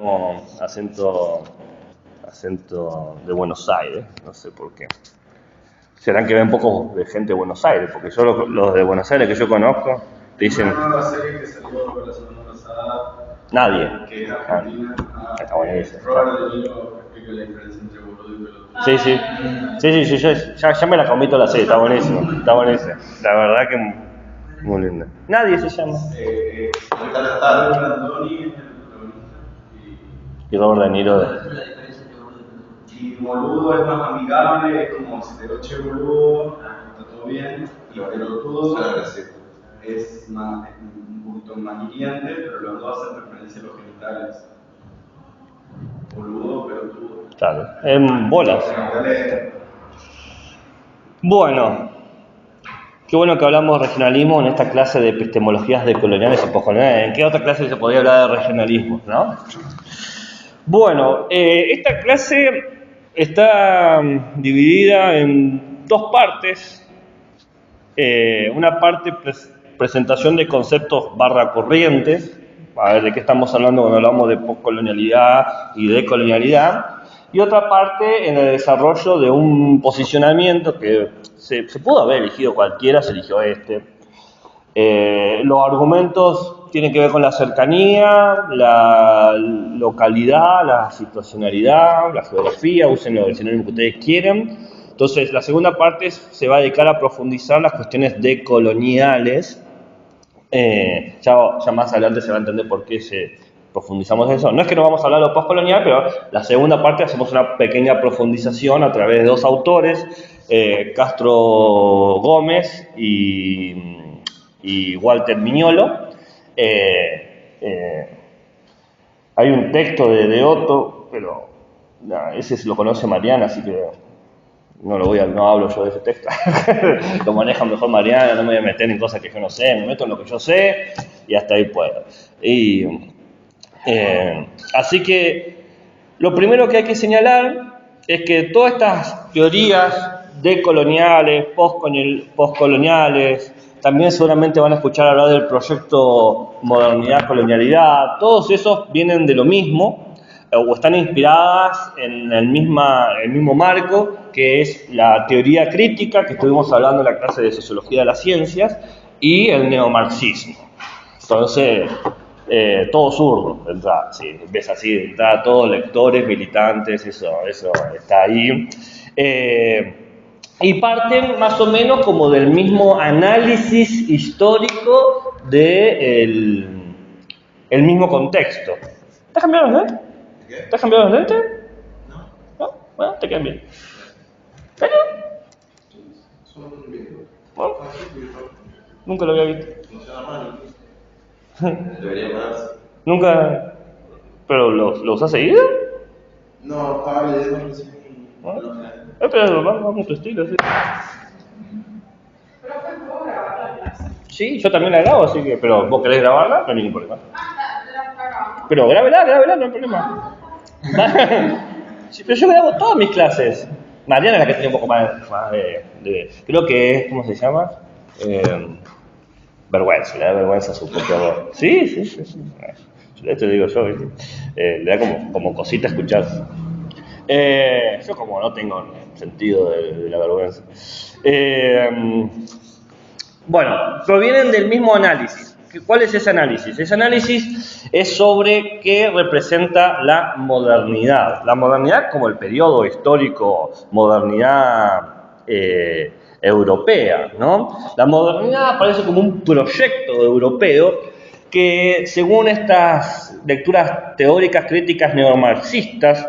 como acento de Buenos Aires, no sé por qué. Serán que ven poco de gente de Buenos Aires, porque yo los de Buenos Aires que yo conozco te dicen... Una nueva serie que salió la semana pasada. Nadie. Que es argentina. Está buenísimo. Robert De Niro explica la diferencia entre boludo y pelotudo. Sí, ya me la comí toda la serie, está buenísimo. La verdad que muy linda. Nadie se llama. Está Brandoni, el protagonista. Y Robert De Niro. Y boludo es más amigable, es como si te digo che boludo, está todo bien. Y pelotudo es más, un poquito más hiriente, pero los dos hacen referencia a los genitales. Boludo, pelotudo. Claro, en bolas. Bueno, qué bueno que hablamos de regionalismo en esta clase de epistemologías decoloniales y poscoloniales. ¿En qué otra clase se podría hablar de regionalismo, no? Bueno, esta clase está dividida en dos partes. Una parte presentación de conceptos / corrientes, a ver de qué estamos hablando cuando hablamos de poscolonialidad y decolonialidad, y otra parte en el desarrollo de un posicionamiento que se pudo haber elegido cualquiera, se eligió este. Los argumentos tienen que ver con la cercanía, la localidad, la situacionalidad, la geografía, usen el sinónimo que ustedes quieren. Entonces, la segunda parte se va a dedicar a profundizar las cuestiones decoloniales. Ya más adelante se va a entender por qué profundizamos eso. No es que no vamos a hablar de lo postcolonial, pero la segunda parte hacemos una pequeña profundización a través de dos autores, Castro Gómez y Walter Miñolo. Hay un texto de Otto, pero ese lo conoce Mariana, así que no hablo yo de ese texto. Lo maneja mejor Mariana, no me voy a meter en cosas que yo no sé, me meto en lo que yo sé y hasta ahí puedo. Así que lo primero que hay que señalar es que todas estas teorías decoloniales, postcoloniales, también seguramente van a escuchar hablar del proyecto modernidad-colonialidad, todos esos vienen de lo mismo, o están inspiradas en el mismo marco, que es la teoría crítica, que estuvimos hablando en la clase de Sociología de las Ciencias, y el neomarxismo. Entonces, todo zurdo, de entrada, sí, ves así, de entrada, todos lectores, militantes, eso está ahí. Y parten más o menos como del mismo análisis histórico del mismo contexto. ¿Te has cambiado los lentes? ¿Te has cambiado los lentes? No. Bueno, te quedan bien. ¿Serio? Son bien. Bueno, nunca lo había visto. Funciona mal. Debería pararse. Nunca. ¿Pero lo usas seguido? No, estaba leyendo recién. Pero vamos a tu estilo, sí. Sí, yo también la grabo, así que. Pero vos querés grabarla, no hay ningún problema. Pero grábela, no hay problema. Sí, pero yo grabo todas mis clases. Mariana es la que tiene un poco más de creo que es, ¿cómo se llama? Vergüenza, le da vergüenza a su propia voz. Sí. Esto digo yo, ¿viste? Le da como cosita escuchar. Yo como no tengo sentido de la vergüenza. Bueno, provienen del mismo análisis. ¿Cuál es ese análisis? Ese análisis es sobre qué representa la modernidad. La modernidad como el periodo histórico, modernidad europea, ¿no? La modernidad aparece como un proyecto europeo que, según estas lecturas teóricas críticas neomarxistas,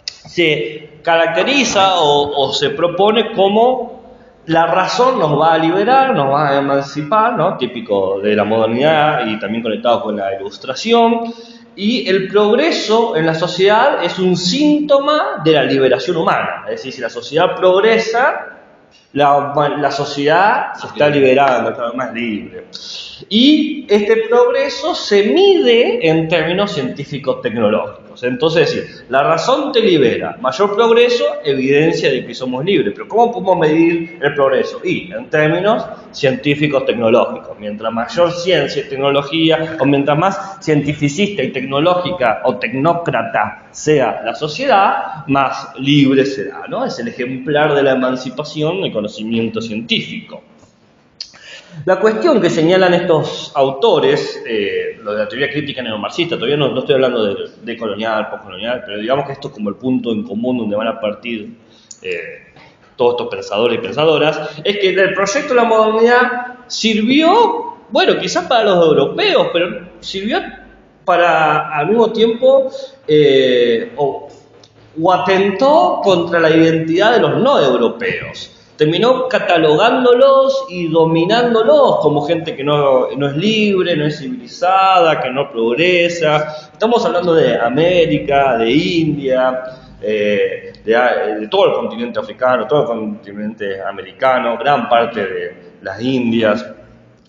se caracteriza o se propone como la razón nos va a liberar, nos va a emancipar, ¿no? Típico de la modernidad y también conectado con la ilustración. Y el progreso en la sociedad es un síntoma de la liberación humana. Es decir, si la sociedad progresa, la sociedad se está liberando, está más libre. Y este progreso se mide en términos científico-tecnológicos. Entonces, es decir, la razón te libera, mayor progreso, evidencia de que somos libres. Pero ¿cómo podemos medir el progreso? Y en términos científicos-tecnológicos. tecnológico. Mientras mayor ciencia y tecnología, o mientras más cientificista y tecnológica o tecnócrata sea la sociedad, más libre será, ¿no? Es el ejemplar de la emancipación del conocimiento científico. La cuestión que señalan estos autores, lo de la teoría crítica neomarxista, todavía no estoy hablando de colonial, postcolonial, pero digamos que esto es como el punto en común donde van a partir todos estos pensadores y pensadoras, es que el proyecto de la modernidad sirvió, bueno, quizás para los europeos, pero sirvió para, al mismo tiempo, o atentó contra la identidad de los no europeos. Terminó catalogándolos y dominándolos como gente que no es libre, no es civilizada, que no progresa. Estamos hablando de América, de India, de todo el continente africano, todo el continente americano, gran parte de las Indias,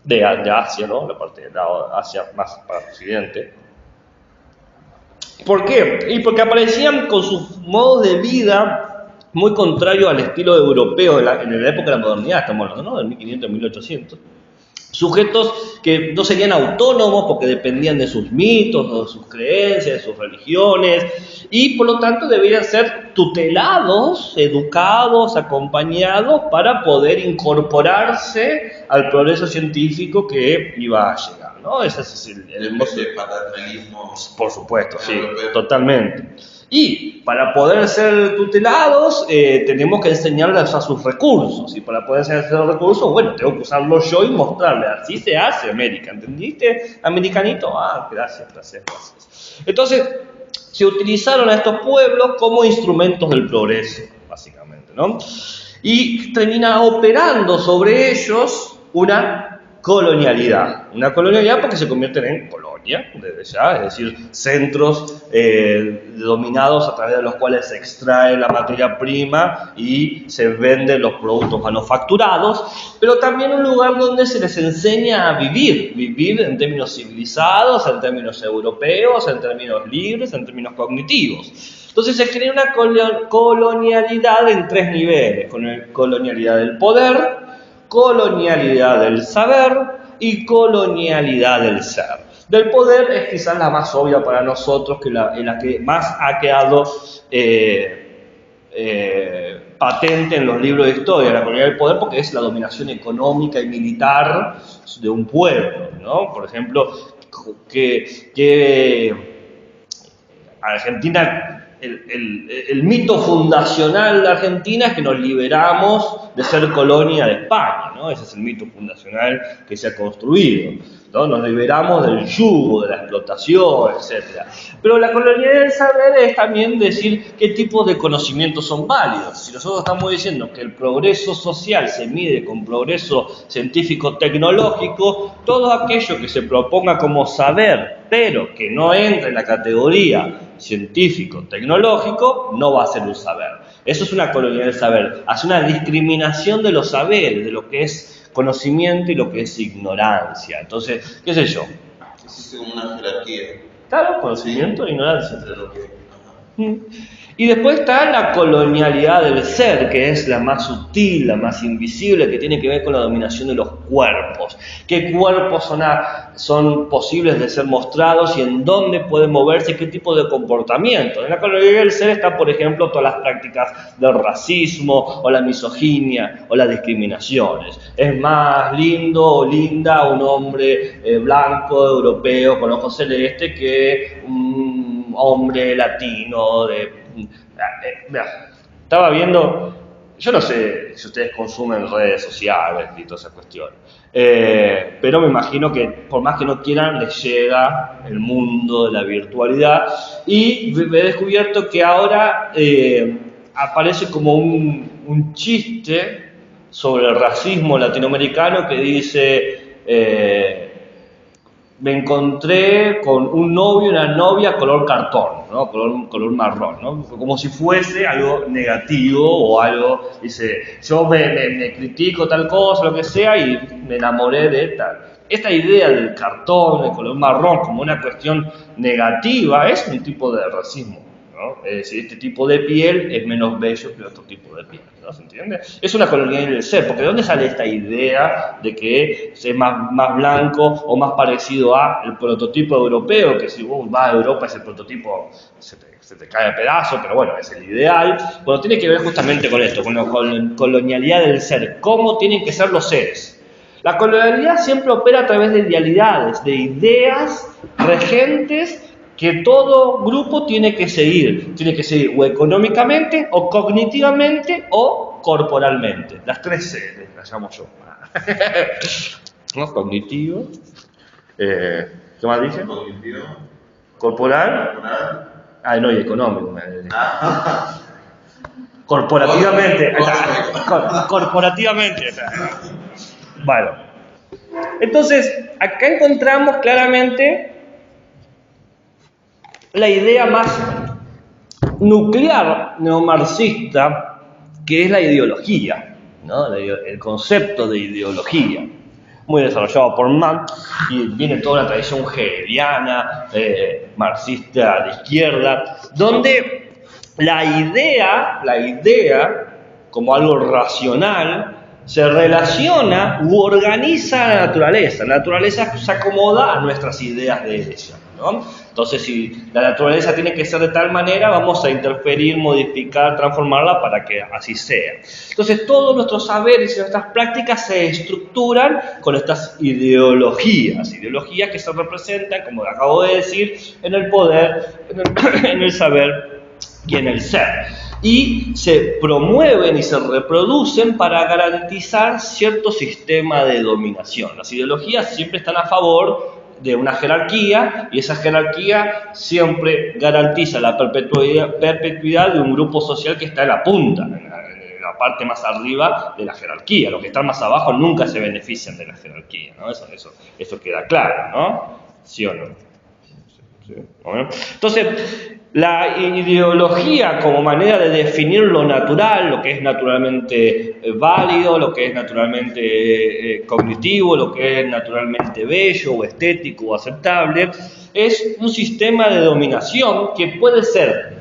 de Asia, ¿no? La parte de Asia más para el occidente. ¿Por qué? Y porque aparecían con sus modos de vida muy contrario al estilo europeo en la época de la modernidad, estamos hablando, ¿no? Del 1500 1800. Sujetos que no serían autónomos porque dependían de sus mitos, o de sus creencias, de sus religiones, y por lo tanto deberían ser tutelados, educados, acompañados para poder incorporarse al progreso científico que iba a llegar, ¿no? Ese es el paternalismo. Por supuesto, sí, totalmente. Y para poder ser tutelados tenemos que enseñarles a sus recursos, y para poder enseñarles a sus recursos, bueno, tengo que usarlos yo y mostrarles, así se hace América, ¿entendiste? Americanito, gracias. Entonces, se utilizaron a estos pueblos como instrumentos del progreso, básicamente, ¿no? Y termina operando sobre ellos una colonialidad porque se convierten en colonia desde ya, es decir, centros dominados a través de los cuales se extrae la materia prima y se venden los productos manufacturados, pero también un lugar donde se les enseña a vivir en términos civilizados, en términos europeos, en términos libres, en términos cognitivos. Entonces se crea una colonialidad en tres niveles, colonialidad del poder, colonialidad del saber y colonialidad del ser. Del poder es quizás la más obvia para nosotros, que la que más ha quedado patente en los libros de historia, la colonialidad del poder, porque es la dominación económica y militar de un pueblo, ¿no? Por ejemplo, que Argentina... El mito fundacional de Argentina es que nos liberamos de ser colonia de España, ¿no? Ese es el mito fundacional que se ha construido, ¿no? Nos liberamos del yugo, de la explotación, etc. Pero la colonialidad del saber es también decir qué tipos de conocimientos son válidos. Si nosotros estamos diciendo que el progreso social se mide con progreso científico-tecnológico, todo aquello que se proponga como saber, pero que no entre en la categoría científico-tecnológico, no va a ser un saber. Eso es una colonialidad del saber. Hace una discriminación de los saberes, de lo que es conocimiento y lo que es ignorancia. Entonces, qué sé yo. Existe como una jerarquía. Claro, conocimiento e ignorancia. Y después está la colonialidad del ser, que es la más sutil, la más invisible, que tiene que ver con la dominación de los cuerpos. ¿Qué cuerpos son posibles de ser mostrados y en dónde pueden moverse, qué tipo de comportamiento? En la colonialidad del ser están, por ejemplo, todas las prácticas del racismo o la misoginia o las discriminaciones. Es más lindo o linda un hombre blanco, europeo, con ojos celestes que un hombre latino estaba viendo, yo no sé si ustedes consumen redes sociales y toda esa cuestión, pero me imagino que por más que no quieran les llega el mundo de la virtualidad, y he descubierto que ahora aparece como un chiste sobre el racismo latinoamericano que dice me encontré con un novio y una novia color cartón, ¿no? color marrón, ¿no? Como si fuese algo negativo o algo, dice, yo me critico tal cosa, lo que sea, y me enamoré de tal. Esta idea del cartón, del color marrón, como una cuestión negativa, es un tipo de racismo, ¿no? Es decir, este tipo de piel es menos bello que otro tipo de piel, ¿no? ¿Se entiende? Es una colonialidad del ser, porque ¿de dónde sale esta idea de que es más blanco o más parecido al prototipo europeo, que si vos vas a Europa ese prototipo se te cae a pedazos, pero bueno, es el ideal? Bueno, tiene que ver justamente con esto, con la colonialidad del ser, cómo tienen que ser los seres. La colonialidad siempre opera a través de idealidades, de ideas regentes que todo grupo tiene que seguir o económicamente, o cognitivamente, o corporalmente. Las 3 C, las llamo yo. ¿No? Cognitivo. ¿Qué más dice? Cognitivo. Corporal. No, y económico. Corporativamente. Corporativamente. Bueno. Entonces, acá encontramos claramente la idea más nuclear neomarxista, que es la ideología, ¿no? El concepto de ideología, muy desarrollado por Marx, y viene toda la tradición hegeliana, marxista de izquierda, donde la idea como algo racional se relaciona u organiza a la naturaleza. La naturaleza se acomoda a nuestras ideas de ella, ¿no? Entonces, si la naturaleza tiene que ser de tal manera, vamos a interferir, modificar, transformarla para que así sea. Entonces, todos nuestros saberes y nuestras prácticas se estructuran con estas ideologías que se representan, como acabo de decir, en el poder, en el saber y en el ser. Y se promueven y se reproducen para garantizar cierto sistema de dominación. Las ideologías siempre están a favor de una jerarquía, y esa jerarquía siempre garantiza la perpetuidad de un grupo social que está en la punta, en la parte más arriba de la jerarquía. Los que están más abajo nunca se benefician de la jerarquía, ¿no? Eso queda claro, ¿no? ¿Sí o no? ¿Sí? ¿No? Entonces, la ideología como manera de definir lo natural, lo que es naturalmente válido, lo que es naturalmente cognitivo, lo que es naturalmente bello o estético o aceptable, es un sistema de dominación que puede ser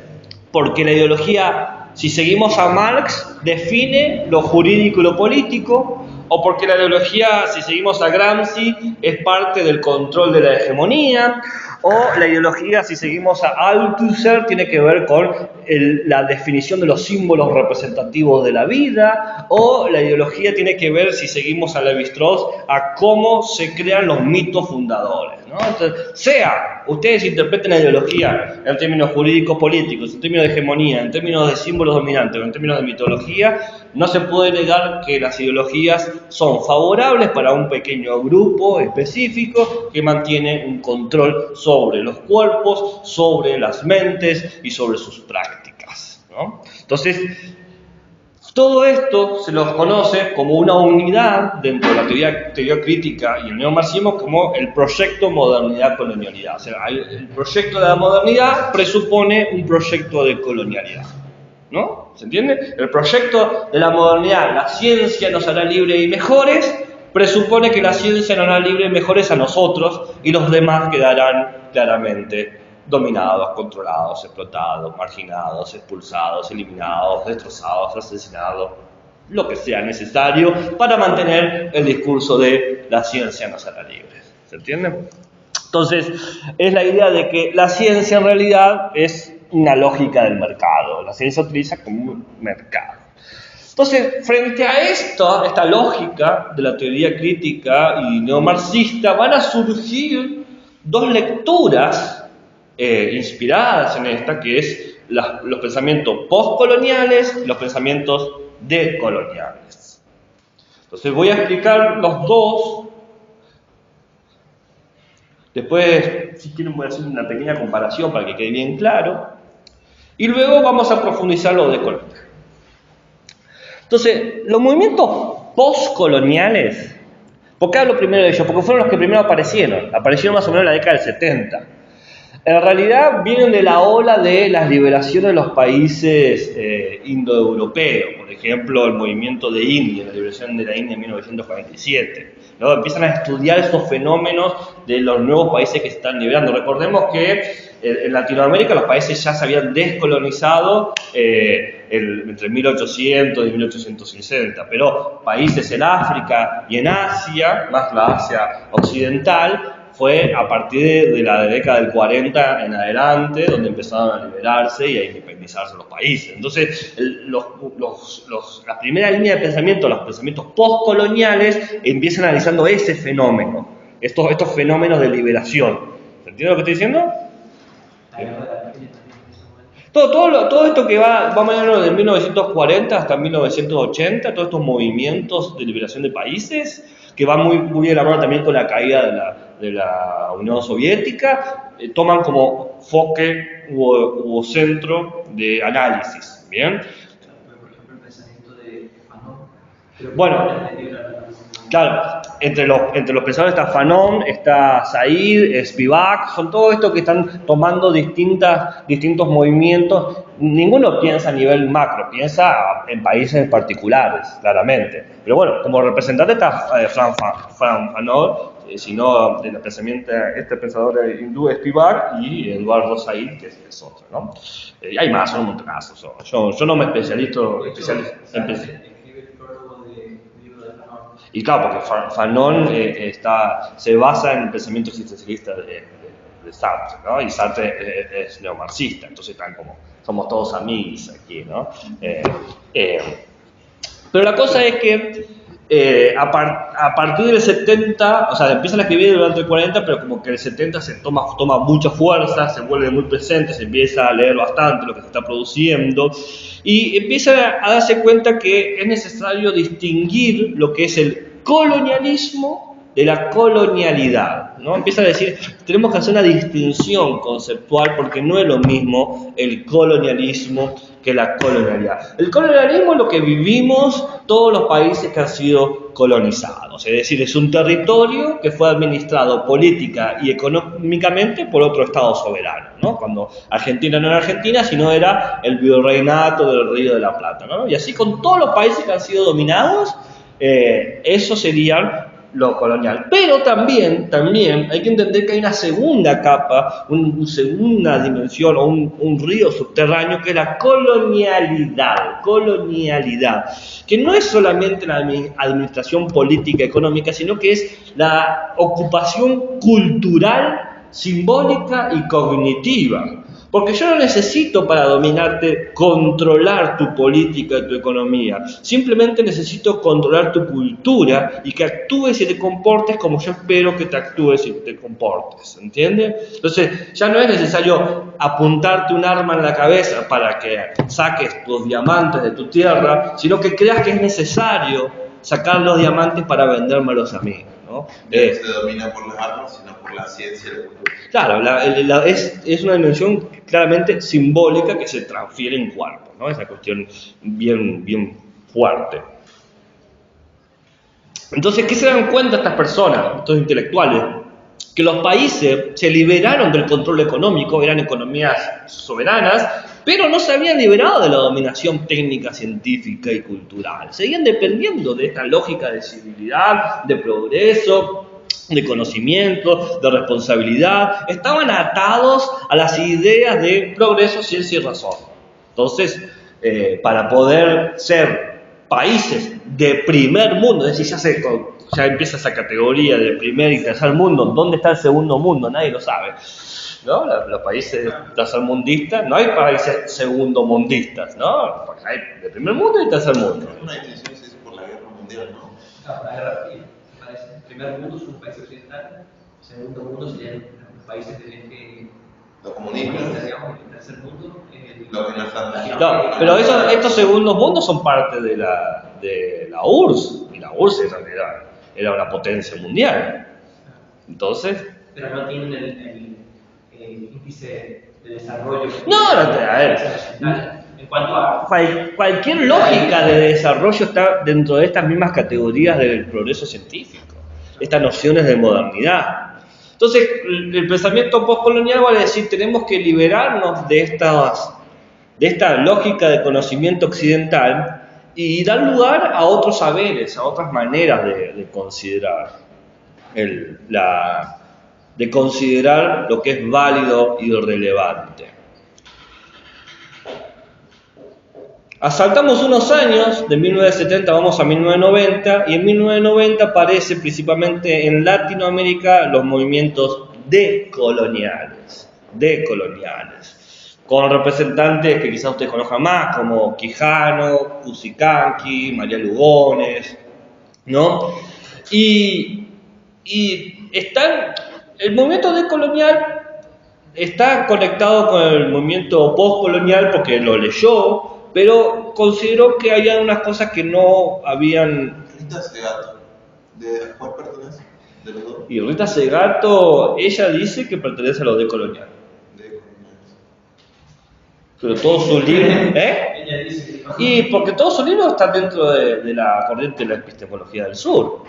porque la ideología, si seguimos a Marx, define lo jurídico y lo político, o porque la ideología, si seguimos a Gramsci, es parte del control de la hegemonía, o la ideología, si seguimos a Althusser, tiene que ver con la definición de los símbolos representativos de la vida, o la ideología tiene que ver, si seguimos a Lévi-Strauss, a cómo se crean los mitos fundadores, ¿no? Entonces, ustedes interpreten la ideología en términos jurídicos políticos, en términos de hegemonía, en términos de símbolos dominantes, o en términos de mitología, no se puede negar que las ideologías son favorables para un pequeño grupo específico que mantiene un control sobre los cuerpos, sobre las mentes y sobre sus prácticas, ¿no? Entonces, todo esto se los conoce como una unidad dentro de la teoría crítica y el neomarxismo como el proyecto modernidad-colonialidad. O sea, el proyecto de la modernidad presupone un proyecto de colonialidad, ¿no? ¿Se entiende? El proyecto de la modernidad, la ciencia nos hará libres y mejores, presupone que la ciencia nos hará libres y mejores a nosotros, y los demás quedarán claramente dominados, controlados, explotados, marginados, expulsados, eliminados, destrozados, asesinados, lo que sea necesario para mantener el discurso de la ciencia nos hará libres. ¿Se entiende? Entonces, es la idea de que la ciencia en realidad es una lógica del mercado. La ciencia se utiliza como un mercado. Entonces, frente a esta lógica de la teoría crítica y neomarxista, van a surgir dos lecturas inspiradas en esta, que es los pensamientos postcoloniales y los pensamientos decoloniales. Entonces voy a explicar los dos. Después, si quieren, voy a hacer una pequeña comparación para que quede bien claro. Y luego vamos a profundizar lo decolonial. Entonces, los movimientos postcoloniales, ¿por qué hablo primero de ellos? Porque fueron los que primero aparecieron más o menos en la década del 70. En realidad vienen de la ola de las liberaciones de los países indoeuropeos, por ejemplo el movimiento de India, la liberación de la India en 1947. ¿No? Empiezan a estudiar estos fenómenos de los nuevos países que se están liberando. Recordemos que en Latinoamérica los países ya se habían descolonizado entre 1800 y 1860, pero países en África y en Asia, más la Asia occidental, fue a partir de la década del 40 en adelante donde empezaron a liberarse y a independizarse los países. Entonces, la primera línea de pensamiento, los pensamientos postcoloniales, empiezan analizando ese fenómeno, estos fenómenos de liberación. ¿Se entiende lo que estoy diciendo? Todo esto que va más o menos de 1940 hasta 1980, todos estos movimientos de liberación de países, que van muy de la mano también con la caída de la Unión Soviética, toman como foque u centro de análisis, ¿bien? Por ejemplo, el pensamiento de Fanon. Bueno, claro, entre los pensadores está Fanon, está Said, Spivak, son todos estos que están tomando distintos movimientos. Ninguno piensa a nivel macro, piensa en países particulares, claramente. Pero bueno, como representante está Frank Fanon, sino de este pensador hindú Spivak y Eduardo Said, que es otro, ¿no? Y hay más, son un montón de casos. Yo no me especializo en y claro, porque Fanon se basa en el pensamiento existencialista de Sartre, ¿no? Y Sartre es neomarxista, entonces están como, somos todos amigos aquí, ¿no? Pero la cosa es que a partir del 70, o sea, empiezan a escribir durante el 40, pero como que el 70 se toma mucha fuerza, se vuelve muy presente, se empieza a leer bastante lo que se está produciendo y empieza a darse cuenta que es necesario distinguir lo que es el colonialismo de la colonialidad, ¿no? Empieza a decir, tenemos que hacer una distinción conceptual porque no es lo mismo el colonialismo que la colonialidad. El colonialismo es lo que vivimos todos los países que han sido colonizados, es decir, es un territorio que fue administrado política y económicamente por otro Estado soberano, ¿no? Cuando Argentina no era Argentina, sino era el virreinato del Río de la Plata, ¿no? Y así con todos los países que han sido dominados, eso sería lo colonial. Pero también hay que entender que hay una segunda capa, una segunda dimensión o un río subterráneo que es la colonialidad, que no es solamente la administración política económica, sino que es la ocupación cultural, simbólica y cognitiva. Porque yo no necesito para dominarte controlar tu política y tu economía. Simplemente necesito controlar tu cultura y que actúes y te comportes como yo espero que te actúes y te comportes. ¿Entiendes? Entonces, ya no es necesario apuntarte un arma en la cabeza para que saques tus diamantes de tu tierra, sino que creas que es necesario sacar los diamantes para vendérmelos a mí, ¿no? No se domina por las armas, sino por la ciencia y la cultura. Claro, es una dimensión claramente simbólica que se transfiere en cuerpo, ¿no? Es una cuestión bien fuerte. Entonces, ¿qué se dan cuenta estas personas, estos intelectuales? Que los países se liberaron del control económico, eran economías soberanas, pero no se habían liberado de la dominación técnica, científica y cultural. Seguían dependiendo de esta lógica de civilidad, de progreso, de conocimiento, de responsabilidad. Estaban atados a las ideas de progreso, ciencia y razón. Entonces, para poder ser países de primer mundo, es decir, ya empieza esa categoría de primer y tercer mundo. ¿Dónde está el segundo mundo? Nadie lo sabe, ¿no? Los países tercermundistas, no hay países segundomundistas, ¿no? Porque hay de primer mundo y tercer mundo. Una distinción se hizo por la guerra mundial, ¿no? La guerra fría. El primer mundo son los países occidentales, el segundo mundo serían los países del eje Los comunistas, digamos, el tercer mundo los que no están. No, pero estos segundos mundos son parte de la URSS, y la URSS era una potencia mundial. Entonces, pero no tienen el índice de desarrollo. a ver. En cuanto a Cualquier lógica de desarrollo está dentro de estas mismas categorías del progreso científico, estas nociones de modernidad. Entonces, el pensamiento postcolonial va a decir, tenemos que liberarnos de esta lógica de conocimiento occidental y dar lugar a otros saberes, a otras maneras de considerar de considerar lo que es válido y relevante. Saltamos unos años, de 1970 vamos a 1990, y en 1990 aparece principalmente en Latinoamérica los movimientos decoloniales, con representantes que quizás ustedes conozcan más, como Quijano, Cusicanqui, María Lugones, ¿no? Y el movimiento decolonial está conectado con el movimiento postcolonial porque lo leyó, pero consideró que había unas cosas que no habían... Rita Segato, ¿de cuál pertenece? ¿De los dos? Y Rita Segato, ella dice que pertenece a lo decolonial. Pero todos sus libros... Ella dice que Y porque todos sus libros están dentro de la corriente de la epistemología del sur.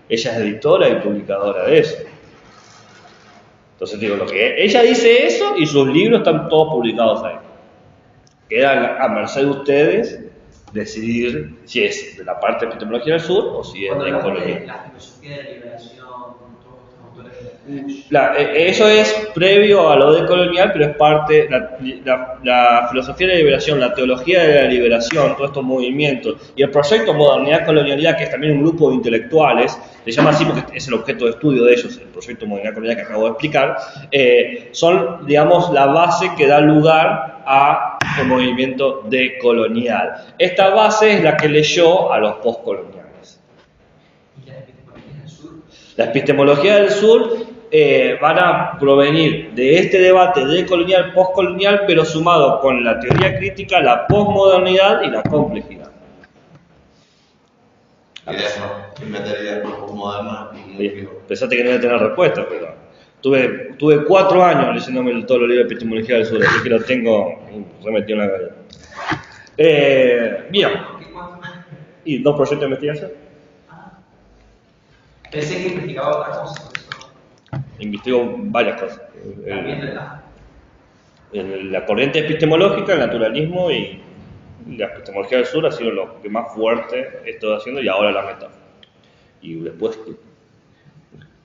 Ella es editora y publicadora de eso. Entonces digo, lo que ella dice eso y sus libros están todos publicados ahí. Queda a merced de ustedes decidir si es de la parte de epistemología del sur o si es de colonial. La filosofía de liberación, todos los autores de Bush. Eso es previo a lo decolonial, pero es parte, la filosofía de la liberación, la teología de la liberación, todos estos movimientos, y el proyecto Modernidad-Colonialidad, que es también un grupo de intelectuales, se llama así porque es el objeto de estudio de ellos, el proyecto Modernidad-Colonialidad que acabo de explicar, son, digamos, la base que da lugar a el movimiento decolonial. Esta base es la que leyó a los postcoloniales. ¿Y la epistemología del sur? La epistemología del sur van a provenir de este debate decolonial, postcolonial, pero sumado con la teoría crítica, la posmodernidad y la complejidad. ¿Qué metería postmoderna? Pensaste que no iba a tener respuesta, pero tuve 4 años leyéndome todos los libros de epistemología del sur, así que lo tengo remetido en la cabeza. Bien. ¿Y 2 proyectos de investigación? Pensé que investigaba otra cosa. Investigo varias cosas. También la... La corriente epistemológica, el naturalismo y la epistemología del sur ha sido lo que más fuerte he estado haciendo, y ahora la metáfora. Y después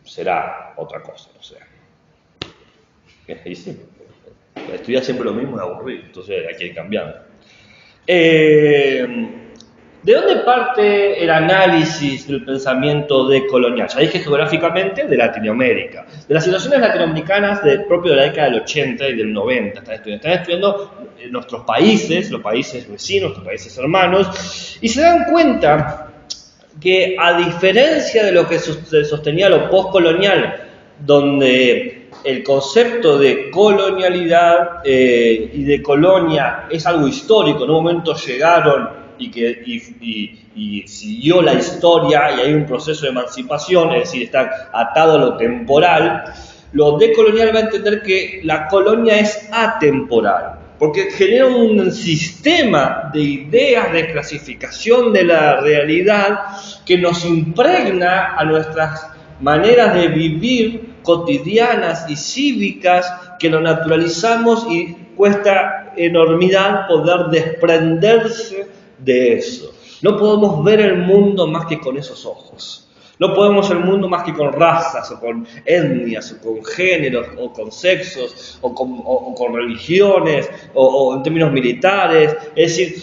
será otra cosa, o sea. Y sí, estudiar siempre lo mismo es aburrido, entonces hay que ir cambiando. ¿De dónde parte el análisis del pensamiento decolonial? Ya dije geográficamente de Latinoamérica, de las situaciones latinoamericanas propio de la década del 80 y del 90. Están estudiando nuestros países, los países vecinos, los países hermanos, y se dan cuenta que, a diferencia de lo que se sostenía lo postcolonial, donde el concepto de colonialidad y de colonia es algo histórico, en un momento llegaron y siguió la historia y hay un proceso de emancipación, es decir, está atado a lo temporal. Lo decolonial va a entender que la colonia es atemporal, porque genera un sistema de ideas de clasificación de la realidad que nos impregna a nuestras maneras de vivir cotidianas y cívicas, que lo naturalizamos y cuesta enormidad poder desprenderse de eso. No podemos ver el mundo más que con esos ojos. No podemos ver el mundo más que con razas, o con etnias, o con géneros, o con sexos, o con religiones, o en términos militares. Es decir,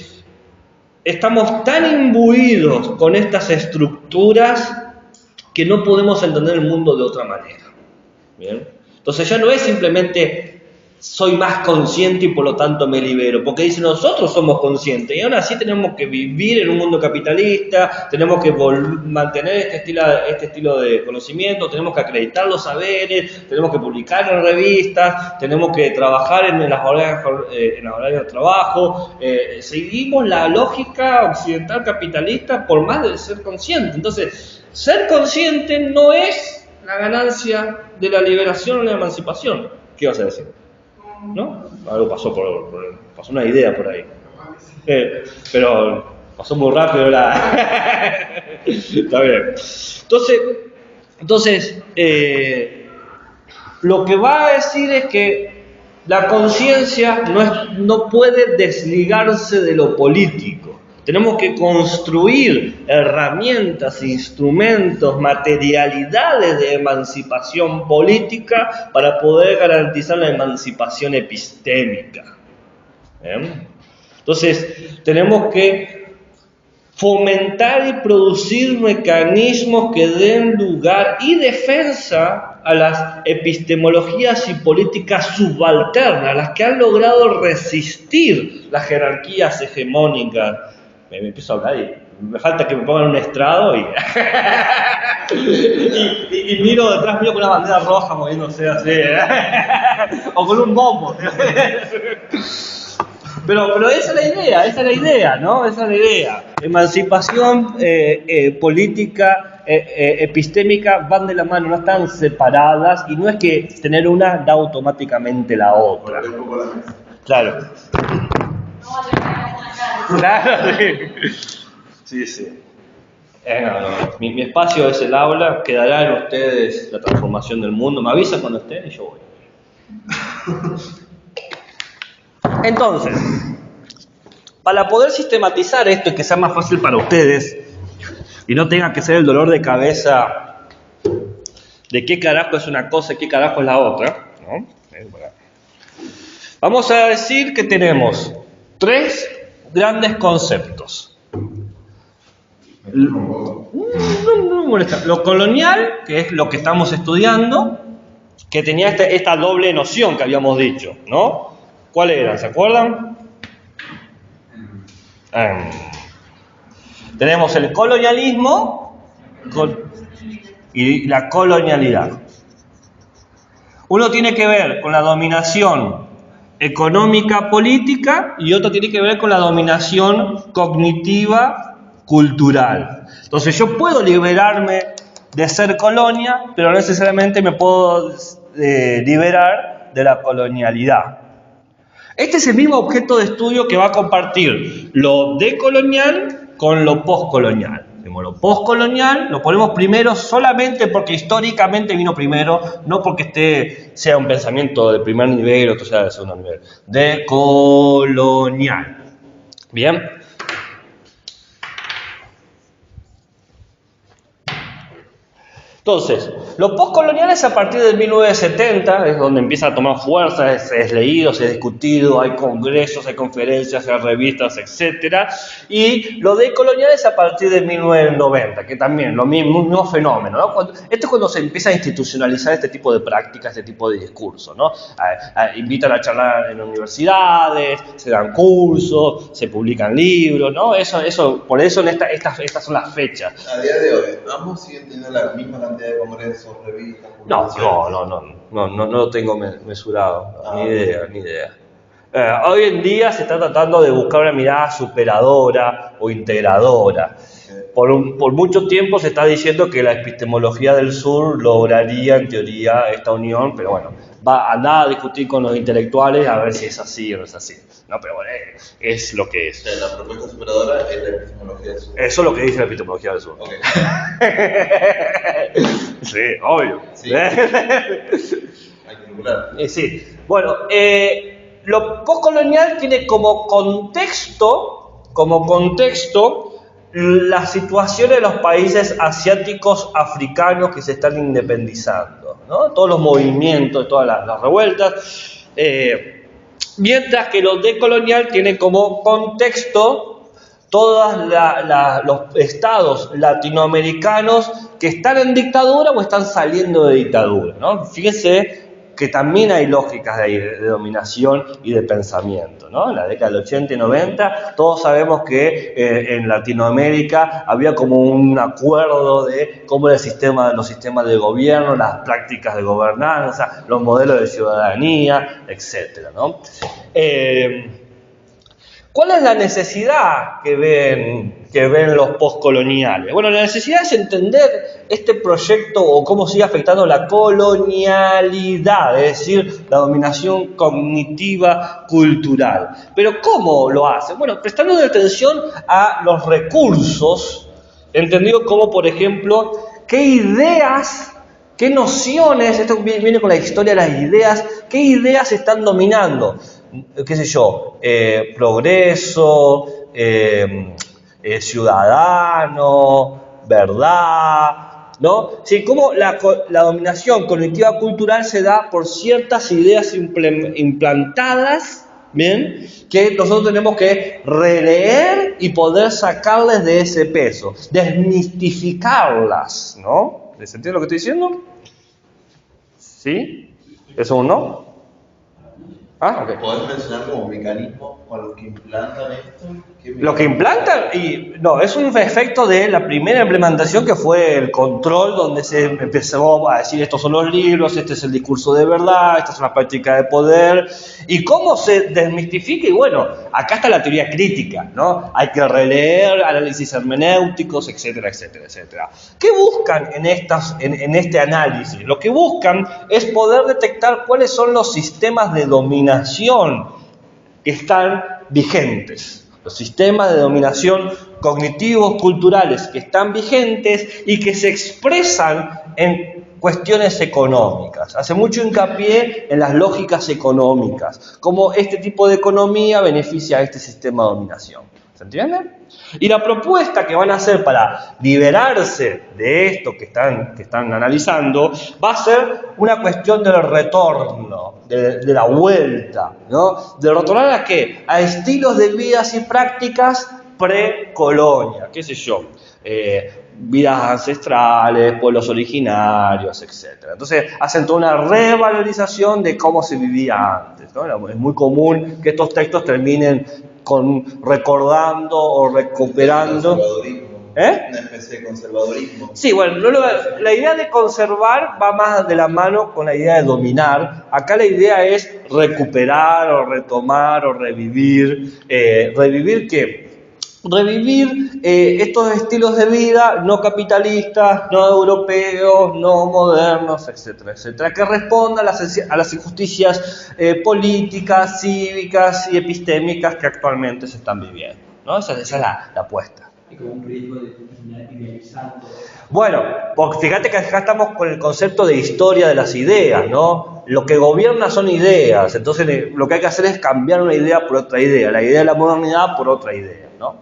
estamos tan imbuidos con estas estructuras que no podemos entender el mundo de otra manera. ¿Bien? Entonces ya no es simplemente soy más consciente y por lo tanto me libero, porque dicen nosotros somos conscientes y aún así tenemos que vivir en un mundo capitalista, tenemos que mantener este estilo de conocimiento, tenemos que acreditar los saberes, tenemos que publicar en revistas, tenemos que trabajar en las horarias de trabajo, seguimos la lógica occidental capitalista por más de ser consciente. Entonces, ser consciente no es la ganancia de la liberación o la emancipación. ¿Qué vas a decir? ¿No? Algo pasó pasó una idea por ahí. Pero pasó muy rápido Está bien. Entonces lo que va a decir es que la conciencia no puede desligarse de lo político. Tenemos que construir herramientas, instrumentos, materialidades de emancipación política para poder garantizar la emancipación epistémica. ¿Bien? Entonces, tenemos que fomentar y producir mecanismos que den lugar y defensa a las epistemologías y políticas subalternas, las que han logrado resistir las jerarquías hegemónicas. Me empiezo a hablar y me falta que me pongan un estrado y miro detrás mío con una bandera roja moviéndose así, o con un bombo. Pero esa es la idea, ¿no? Esa es la idea. Emancipación política, epistémica van de la mano, no están separadas, y no es que tener una da automáticamente la otra. Claro. Claro, sí. Sí. No. Mi espacio es el aula, quedará en ustedes la transformación del mundo. Me avisan cuando estén y yo voy. Entonces, para poder sistematizar esto y que sea más fácil para ustedes y no tengan que ser el dolor de cabeza de qué carajo es una cosa y qué carajo es la otra, ¿no? Vamos a decir que tenemos 3 grandes conceptos. No me molesta. Lo colonial, que es lo que estamos estudiando, que tenía esta doble noción que habíamos dicho, ¿no? ¿Cuáles eran? ¿Se acuerdan? Tenemos el colonialismo y la colonialidad. Uno tiene que ver con la dominación económica política y otro tiene que ver con la dominación cognitiva cultural. Entonces yo puedo liberarme de ser colonia, pero no necesariamente me puedo liberar de la colonialidad. Este es el mismo objeto de estudio que va a compartir lo decolonial con lo postcolonial. Lo postcolonial lo ponemos primero solamente porque históricamente vino primero, no porque sea un pensamiento de primer nivel o otro sea de segundo nivel. Decolonial. Bien. Entonces, lo postcolonial es a partir de 1970, es donde empieza a tomar fuerza, es leído, es discutido, hay congresos, hay conferencias, hay revistas, etc. Y lo decolonial es a partir de 1990, que también lo mismo fenómeno, ¿no? Esto es cuando se empieza a institucionalizar este tipo de prácticas, este tipo de discursos, ¿no? Invitan a charlar en universidades, se dan cursos, se publican libros, ¿no? Por eso estas son las fechas. A día de hoy, ¿ambos siguen teniendo la misma cantidad de congresos, revistas, publicaciones? No lo tengo mesurado, ni idea. Hoy en día se está tratando de buscar una mirada superadora o integradora. Por mucho tiempo se está diciendo que la epistemología del sur lograría en teoría esta unión, pero bueno, va a andar a discutir con los intelectuales a ver si es así o no es así. No, pero bueno, es lo que es. La propuesta superadora es la epistemología del sur. Eso es lo que dice la epistemología del sur. Okay. Sí, obvio. Sí. Hay que calcular. Sí. Bueno, lo postcolonial tiene como contexto las situaciones de los países asiáticos, africanos que se están independizando, ¿no? Los movimientos, todas las revueltas. Mientras que lo decolonial tiene como contexto todos los estados latinoamericanos que están en dictadura o están saliendo de dictadura, ¿no? Fíjense que también hay lógicas de dominación y de pensamiento, ¿no? En la década del 80 y 90 todos sabemos que en Latinoamérica había como un acuerdo de cómo era los sistemas de gobierno, las prácticas de gobernanza, los modelos de ciudadanía, etcétera, ¿no? ¿Cuál es la necesidad que ven los postcoloniales? Bueno, la necesidad es entender este proyecto o cómo sigue afectando la colonialidad, es decir, la dominación cognitiva cultural. Pero ¿cómo lo hacen? Bueno, prestando atención a los recursos, entendido como, por ejemplo, qué ideas, qué nociones, esto viene con la historia de las ideas, qué ideas están dominando. Qué sé yo, progreso, ciudadano, verdad, ¿no? Sí, cómo la dominación cognitiva cultural se da por ciertas ideas implantadas, ¿bien? Que nosotros tenemos que releer y poder sacarles de ese peso, desmistificarlas, ¿no? ¿Les entiende lo que estoy diciendo? ¿Sí? ¿Eso un no? Ah, ok. ¿Podés mencionar como mecanismos con los que implantan esto? Lo que implantan, no, es un efecto de la primera implementación que fue el control, donde se empezó a decir estos son los libros, este es el discurso de verdad, esta es una práctica de poder, y cómo se desmistifica, y bueno, acá está la teoría crítica, ¿no? Hay que releer, análisis hermenéuticos, etcétera, etcétera, etcétera. ¿Qué buscan en este análisis? Lo que buscan es poder detectar cuáles son los sistemas de dominación que están vigentes. Los sistemas de dominación cognitivos, culturales, que están vigentes y que se expresan en cuestiones económicas. Hace mucho hincapié en las lógicas económicas, cómo este tipo de economía beneficia a este sistema de dominación. ¿Se entiende? Y la propuesta que van a hacer para liberarse de esto que están analizando va a ser una cuestión del retorno, de la vuelta, ¿no? ¿De retornar a qué? A estilos de vidas y prácticas pre-colonia, qué sé yo, vidas ancestrales, pueblos originarios, etc. Entonces hacen toda una revalorización de cómo se vivía antes, ¿no? Es muy común que estos textos terminen recordando o recuperando. Una especie de conservadurismo. Sí, bueno, la idea de conservar va más de la mano con la idea de dominar. Acá la idea es recuperar o retomar o revivir. ¿Revivir qué? Revivir estos estilos de vida no capitalistas, no europeos, no modernos, etcétera, etcétera, que respondan a las injusticias políticas, cívicas y epistémicas que actualmente se están viviendo, ¿no? Esa es la apuesta. Y como un riesgo de terminar idealizando. Bueno, porque fíjate que acá estamos con el concepto de historia de las ideas, ¿no? Lo que gobierna son ideas, entonces lo que hay que hacer es cambiar una idea por otra idea, la idea de la modernidad por otra idea, ¿no?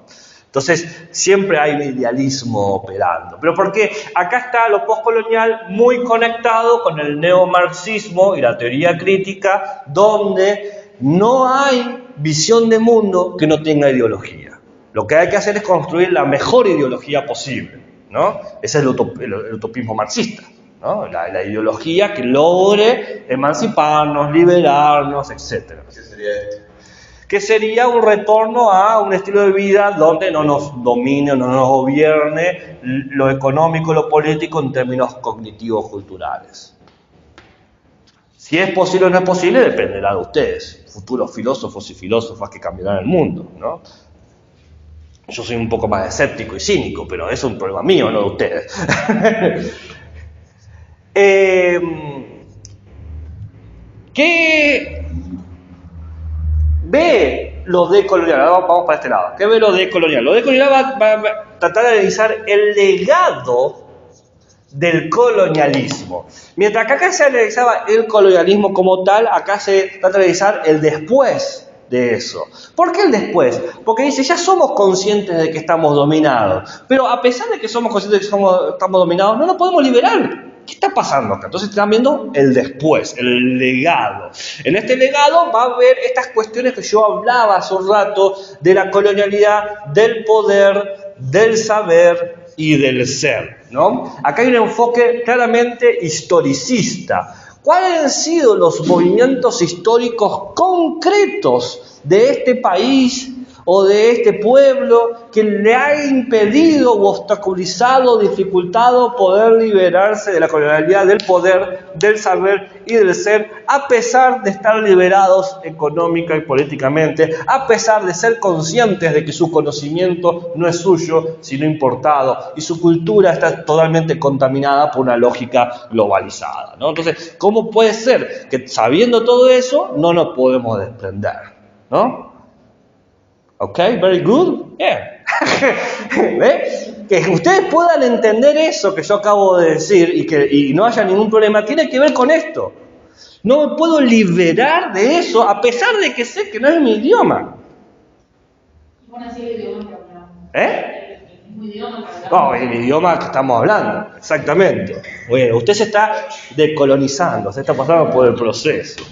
Entonces siempre hay un idealismo operando, pero porque acá está lo postcolonial muy conectado con el neomarxismo y la teoría crítica, donde no hay visión de mundo que no tenga ideología. Lo que hay que hacer es construir la mejor ideología posible, ¿no? Ese es el utopismo marxista, ¿no? La ideología que logre emanciparnos, liberarnos, etc. ¿Qué sería esto? Que sería un retorno a un estilo de vida donde no nos domine, no nos gobierne lo económico, lo político en términos cognitivos culturales. Si es posible o no es posible, dependerá de ustedes, futuros filósofos y filósofas que cambiarán el mundo, ¿no? Yo soy un poco más escéptico y cínico, pero eso es un problema mío, no de ustedes. ¿Qué ve lo decolonial? Ahora vamos para este lado. ¿Qué ve lo decolonial? Lo decolonial va a tratar de analizar el legado del colonialismo. Mientras que acá se analizaba el colonialismo como tal, acá se trata de analizar el después de eso. ¿Por qué el después? Porque dice, ya somos conscientes de que estamos dominados, pero a pesar de que somos conscientes de que estamos dominados, no nos podemos liberar. ¿Qué está pasando acá? Entonces están viendo el después, el legado. En este legado va a haber estas cuestiones que yo hablaba hace un rato de la colonialidad, del poder, del saber y del ser, ¿no? Acá hay un enfoque claramente historicista. ¿Cuáles han sido los movimientos históricos concretos de este país o de este pueblo que le ha impedido o obstaculizado, dificultado poder liberarse de la colonialidad, del poder, del saber y del ser, a pesar de estar liberados económica y políticamente, a pesar de ser conscientes de que su conocimiento no es suyo, sino importado, y su cultura está totalmente contaminada por una lógica globalizada, ¿no? Entonces, ¿cómo puede ser que sabiendo todo eso no nos podemos desprender, ¿no? Ok, very good, yeah. ¿Ves? Que ustedes puedan entender eso que yo acabo de decir y no haya ningún problema, tiene que ver con esto. No me puedo liberar de eso a pesar de que sé que no es mi idioma. Bueno, sí, el idioma que hablamos. ¿Eh? mismo idioma. No, el idioma que estamos hablando, exactamente. Bueno, usted se está decolonizando, se está pasando por el proceso.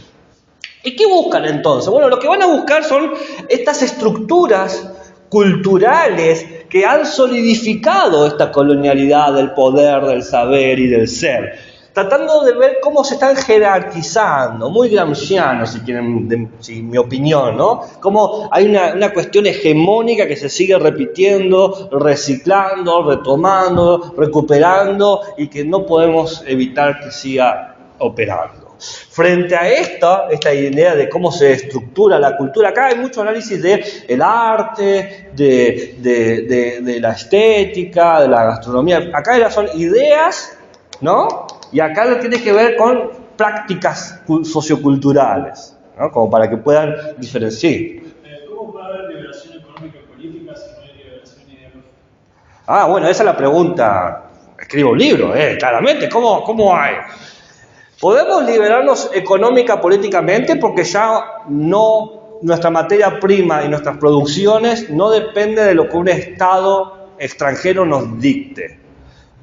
¿Y qué buscan entonces? Bueno, lo que van a buscar son estas estructuras culturales que han solidificado esta colonialidad del poder, del saber y del ser, tratando de ver cómo se están jerarquizando, muy gramsciano, si quieren, si mi opinión, ¿no? Cómo hay una cuestión hegemónica que se sigue repitiendo, reciclando, retomando, recuperando y que no podemos evitar que siga operando. Frente a esta idea de cómo se estructura la cultura, acá hay mucho análisis del arte, de la estética, de la gastronomía. Acá son ideas, ¿no? Y acá lo tiene que ver con prácticas socioculturales, ¿no? Como para que puedan diferenciar. ¿Cómo puede haber liberación económica y política si no hay liberación ideológica? Ah, bueno, esa es la pregunta. Escribo un libro, claramente. ¿Cómo hay? Podemos liberarnos económica, políticamente, porque ya no, nuestra materia prima y nuestras producciones no depende de lo que un Estado extranjero nos dicte.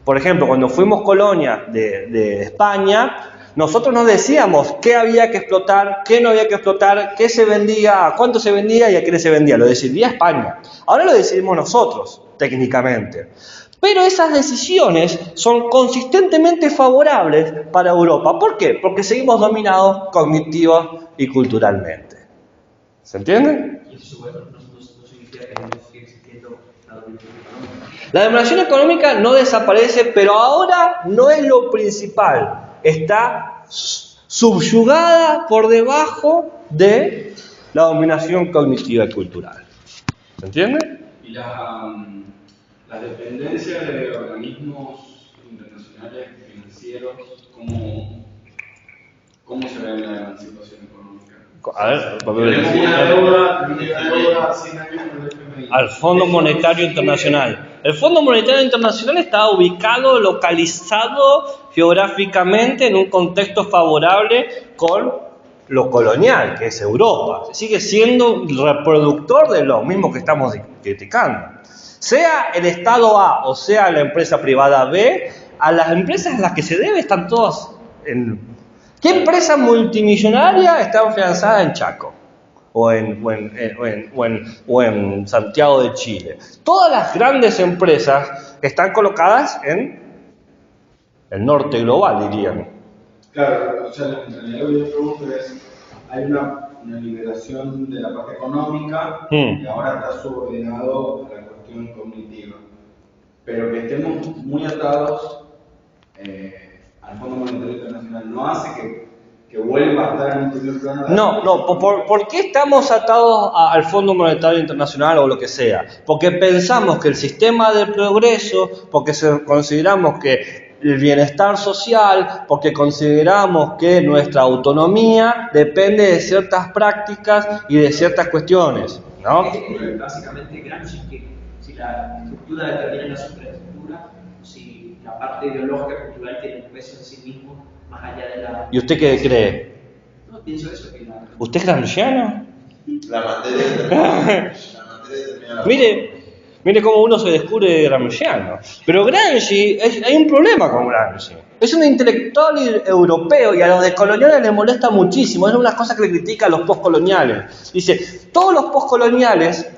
Por ejemplo, cuando fuimos colonia de España, nosotros nos decíamos qué había que explotar, qué no había que explotar, qué se vendía, a cuánto se vendía y a quién se vendía. Lo decidía España. Ahora lo decidimos nosotros, técnicamente. Pero esas decisiones son consistentemente favorables para Europa. ¿Por qué? Porque seguimos dominados cognitiva y culturalmente. ¿Se entiende? Y eso, bueno, no significa que no siga existiendo la dominación económica. La dominación económica no desaparece, pero ahora no es lo principal. Está subyugada por debajo de la dominación cognitiva y cultural. ¿Se entiende? Y las dependencias de organismos internacionales financieros, ¿cómo se ve en la emancipación económica? A ver, Tenemos una deuda 100 años con el FMI. al Fondo Monetario Internacional. El Fondo Monetario Internacional está ubicado, localizado geográficamente en un contexto favorable con lo colonial, que es Europa. Sigue siendo un reproductor de lo mismo que estamos criticando. Sea el Estado A o sea la empresa privada B, a las empresas a las que se debe están todas en... ¿Qué empresa multimillonaria está afianzada en Chaco? O en Santiago de Chile. Todas las grandes empresas están colocadas en el norte global, dirían. Claro, o sea, en realidad lo que yo pregunto es, hay una liberación de la parte económica que ahora está subordinado a la cuestión cognitiva, pero que estemos muy atados al Fondo Monetario Internacional no hace que vuelva a estar en un primer plano. No, ¿por qué estamos atados al Fondo Monetario Internacional o lo que sea? Porque pensamos que el sistema de progreso, porque consideramos que el bienestar social, porque consideramos que nuestra autonomía depende de ciertas prácticas y de ciertas cuestiones, ¿no? Básicamente Gramsci, que si la estructura determina la superestructura, si la parte ideológica cultural tiene un peso en sí mismo, más allá de la... ¿Y usted qué cree? No, pienso eso, que la... ¿Usted es gramsciano? La materia determina la Mire cómo uno se descubre gramsciano. Pero Gramsci, hay un problema con Gramsci. Es un intelectual europeo y a los decoloniales les molesta muchísimo. Es una de las cosas que le critica a los postcoloniales. Dice, todos los postcoloniales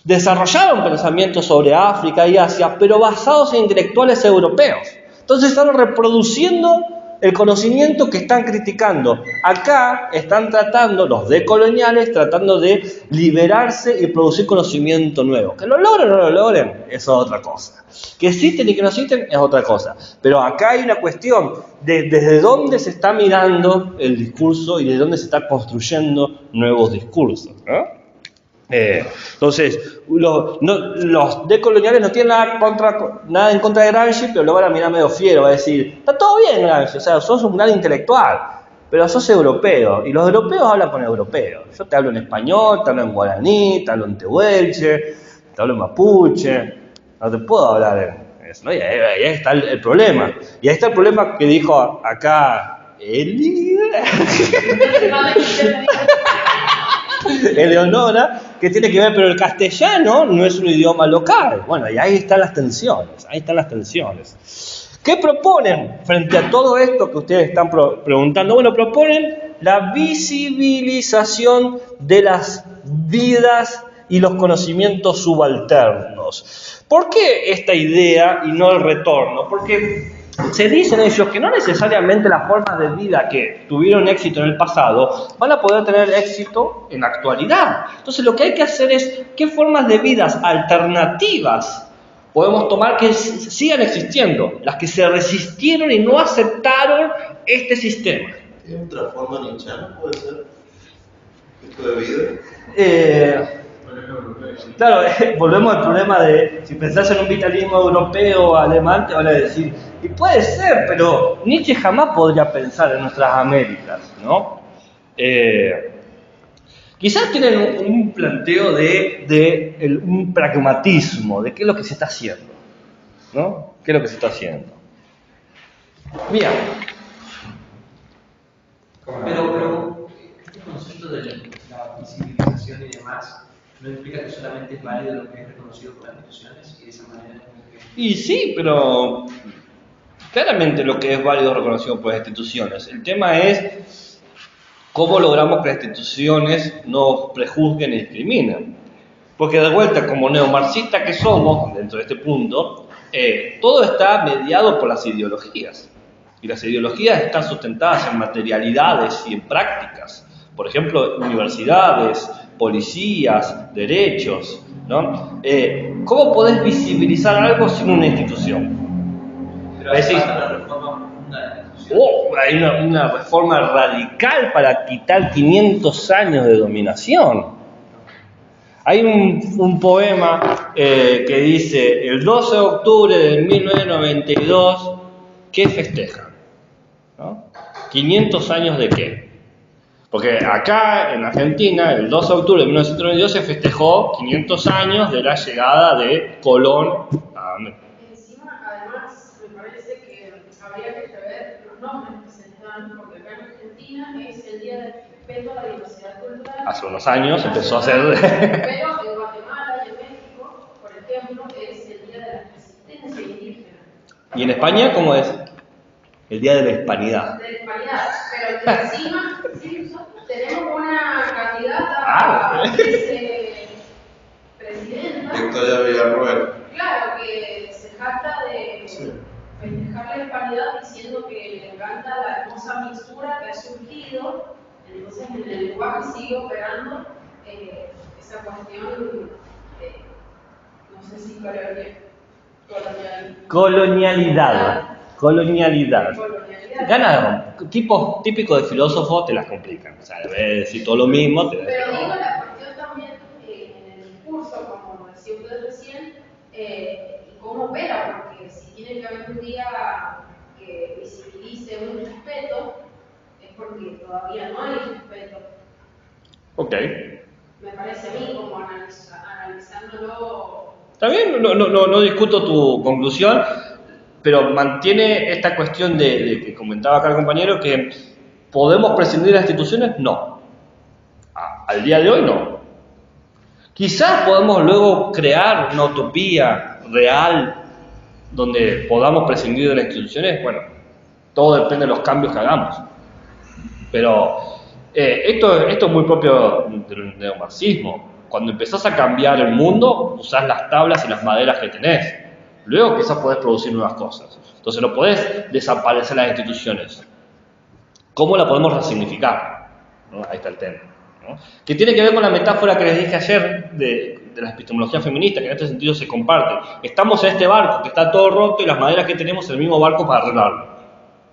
desarrollaron pensamientos sobre África y Asia, pero basados en intelectuales europeos. Entonces están reproduciendo el conocimiento que están criticando. Acá están tratando, los decoloniales, tratando de liberarse y producir conocimiento nuevo. Que lo logren o no lo logren, eso es otra cosa. Que existen y que no existen es otra cosa. Pero acá hay una cuestión de desde dónde se está mirando el discurso y de dónde se está construyendo nuevos discursos, ¿no? Entonces, los decoloniales no tienen nada en contra de Gramsci, pero lo van a mirar medio fiero, va a decir, está todo bien Gramsci, o sea, sos un gran intelectual, pero sos europeo, y los europeos hablan con europeos. Yo te hablo en español, te hablo en guaraní, te hablo en tehuelche, te hablo en mapuche, no te puedo hablar en eso, ¿no? Y ahí está el problema. Y ahí está el problema que dijo acá Eleonora, que tiene que ver, pero el castellano no es un idioma local. Bueno, y ahí están las tensiones, ¿Qué proponen frente a todo esto que ustedes están preguntando? Bueno, proponen la visibilización de las vidas y los conocimientos subalternos. ¿Por qué esta idea y no el retorno? Porque se dicen ellos que no necesariamente las formas de vida que tuvieron éxito en el pasado van a poder tener éxito en la actualidad. Entonces lo que hay que hacer es qué formas de vidas alternativas podemos tomar que sigan existiendo, las que se resistieron y no aceptaron este sistema. ¿Tiene un trasfondo nietzscheano, puede ser? ¿Esto de vida? Claro, volvemos al problema de si pensás en un vitalismo europeo o alemán, te van a decir, y puede ser, pero Nietzsche jamás podría pensar en nuestras Américas, ¿no? Quizás tienen un planteo de un pragmatismo, de qué es lo que se está haciendo, ¿no? ¿Qué es lo que se está haciendo? Bien. Pero este concepto de la visibilización y demás no implica que solamente es válido lo que es reconocido por las instituciones y de esa manera es como que... Y sí, pero claramente lo que es válido reconocido por las instituciones. El tema es cómo logramos que las instituciones nos prejuzguen y discriminen. Porque de vuelta, como neomarxistas que somos, dentro de este punto, todo está mediado por las ideologías. Y las ideologías están sustentadas en materialidades y en prácticas. Por ejemplo, universidades, policías, derechos, ¿no? ¿Cómo podés visibilizar algo sin una institución? Pero Es decir, una reforma profunda de la institución. hay una reforma radical para quitar 500 años de dominación. Hay un poema que dice, el 12 de octubre de 1992, ¿qué festejan? ¿No? ¿500 años de qué? Porque acá en Argentina, el 12 de octubre de 1992 se festejó 500 años de la llegada de Colón a América. Encima, además, me parece que habría que prever los nombres que se les dan, porque acá en Argentina es el Día del Respeto a la Diversidad Cultural. Hace unos años empezó a ser... Pero en Guatemala y en México, por ejemplo, es el Día de la Resistencia Indígena. ¿Y en España cómo es? El Día de la Hispanidad. De la Hispanidad, pero que encima sí, tenemos una candidata a vicepresidenta. Victoria Villarroel. Claro, que se jacta de festejar la hispanidad diciendo que le encanta la hermosa mixtura que ha surgido. Entonces, en el lenguaje sigue operando esa cuestión, no sé si Colonialidad. Ganaron. Tipos típicos de filósofos te las complican. O sea, debe decir todo lo mismo. Pero digo la cuestión también en el discurso, como decía usted recién, y cómo opera, porque si tiene que haber un día que visibilice un respeto, es porque todavía no hay respeto. Ok. Me parece a mí, como analizándolo. Está bien, no discuto tu conclusión, pero mantiene esta cuestión de que comentaba acá el compañero, que ¿podemos prescindir de las instituciones? No. Al día de hoy no. Quizás podemos luego crear una utopía real donde podamos prescindir de las instituciones. Bueno, todo depende de los cambios que hagamos. Pero esto es muy propio del neomarxismo. Cuando empezás a cambiar el mundo, usás las tablas y las maderas que tenés. Luego quizás podés producir nuevas cosas. Entonces no podés desaparecer las instituciones. ¿Cómo la podemos resignificar? ¿No? Ahí está el tema, ¿no? Que tiene que ver con la metáfora que les dije ayer de la epistemología feminista, que en este sentido se comparte. Estamos en este barco que está todo roto y las maderas que tenemos en el mismo barco para arreglarlo,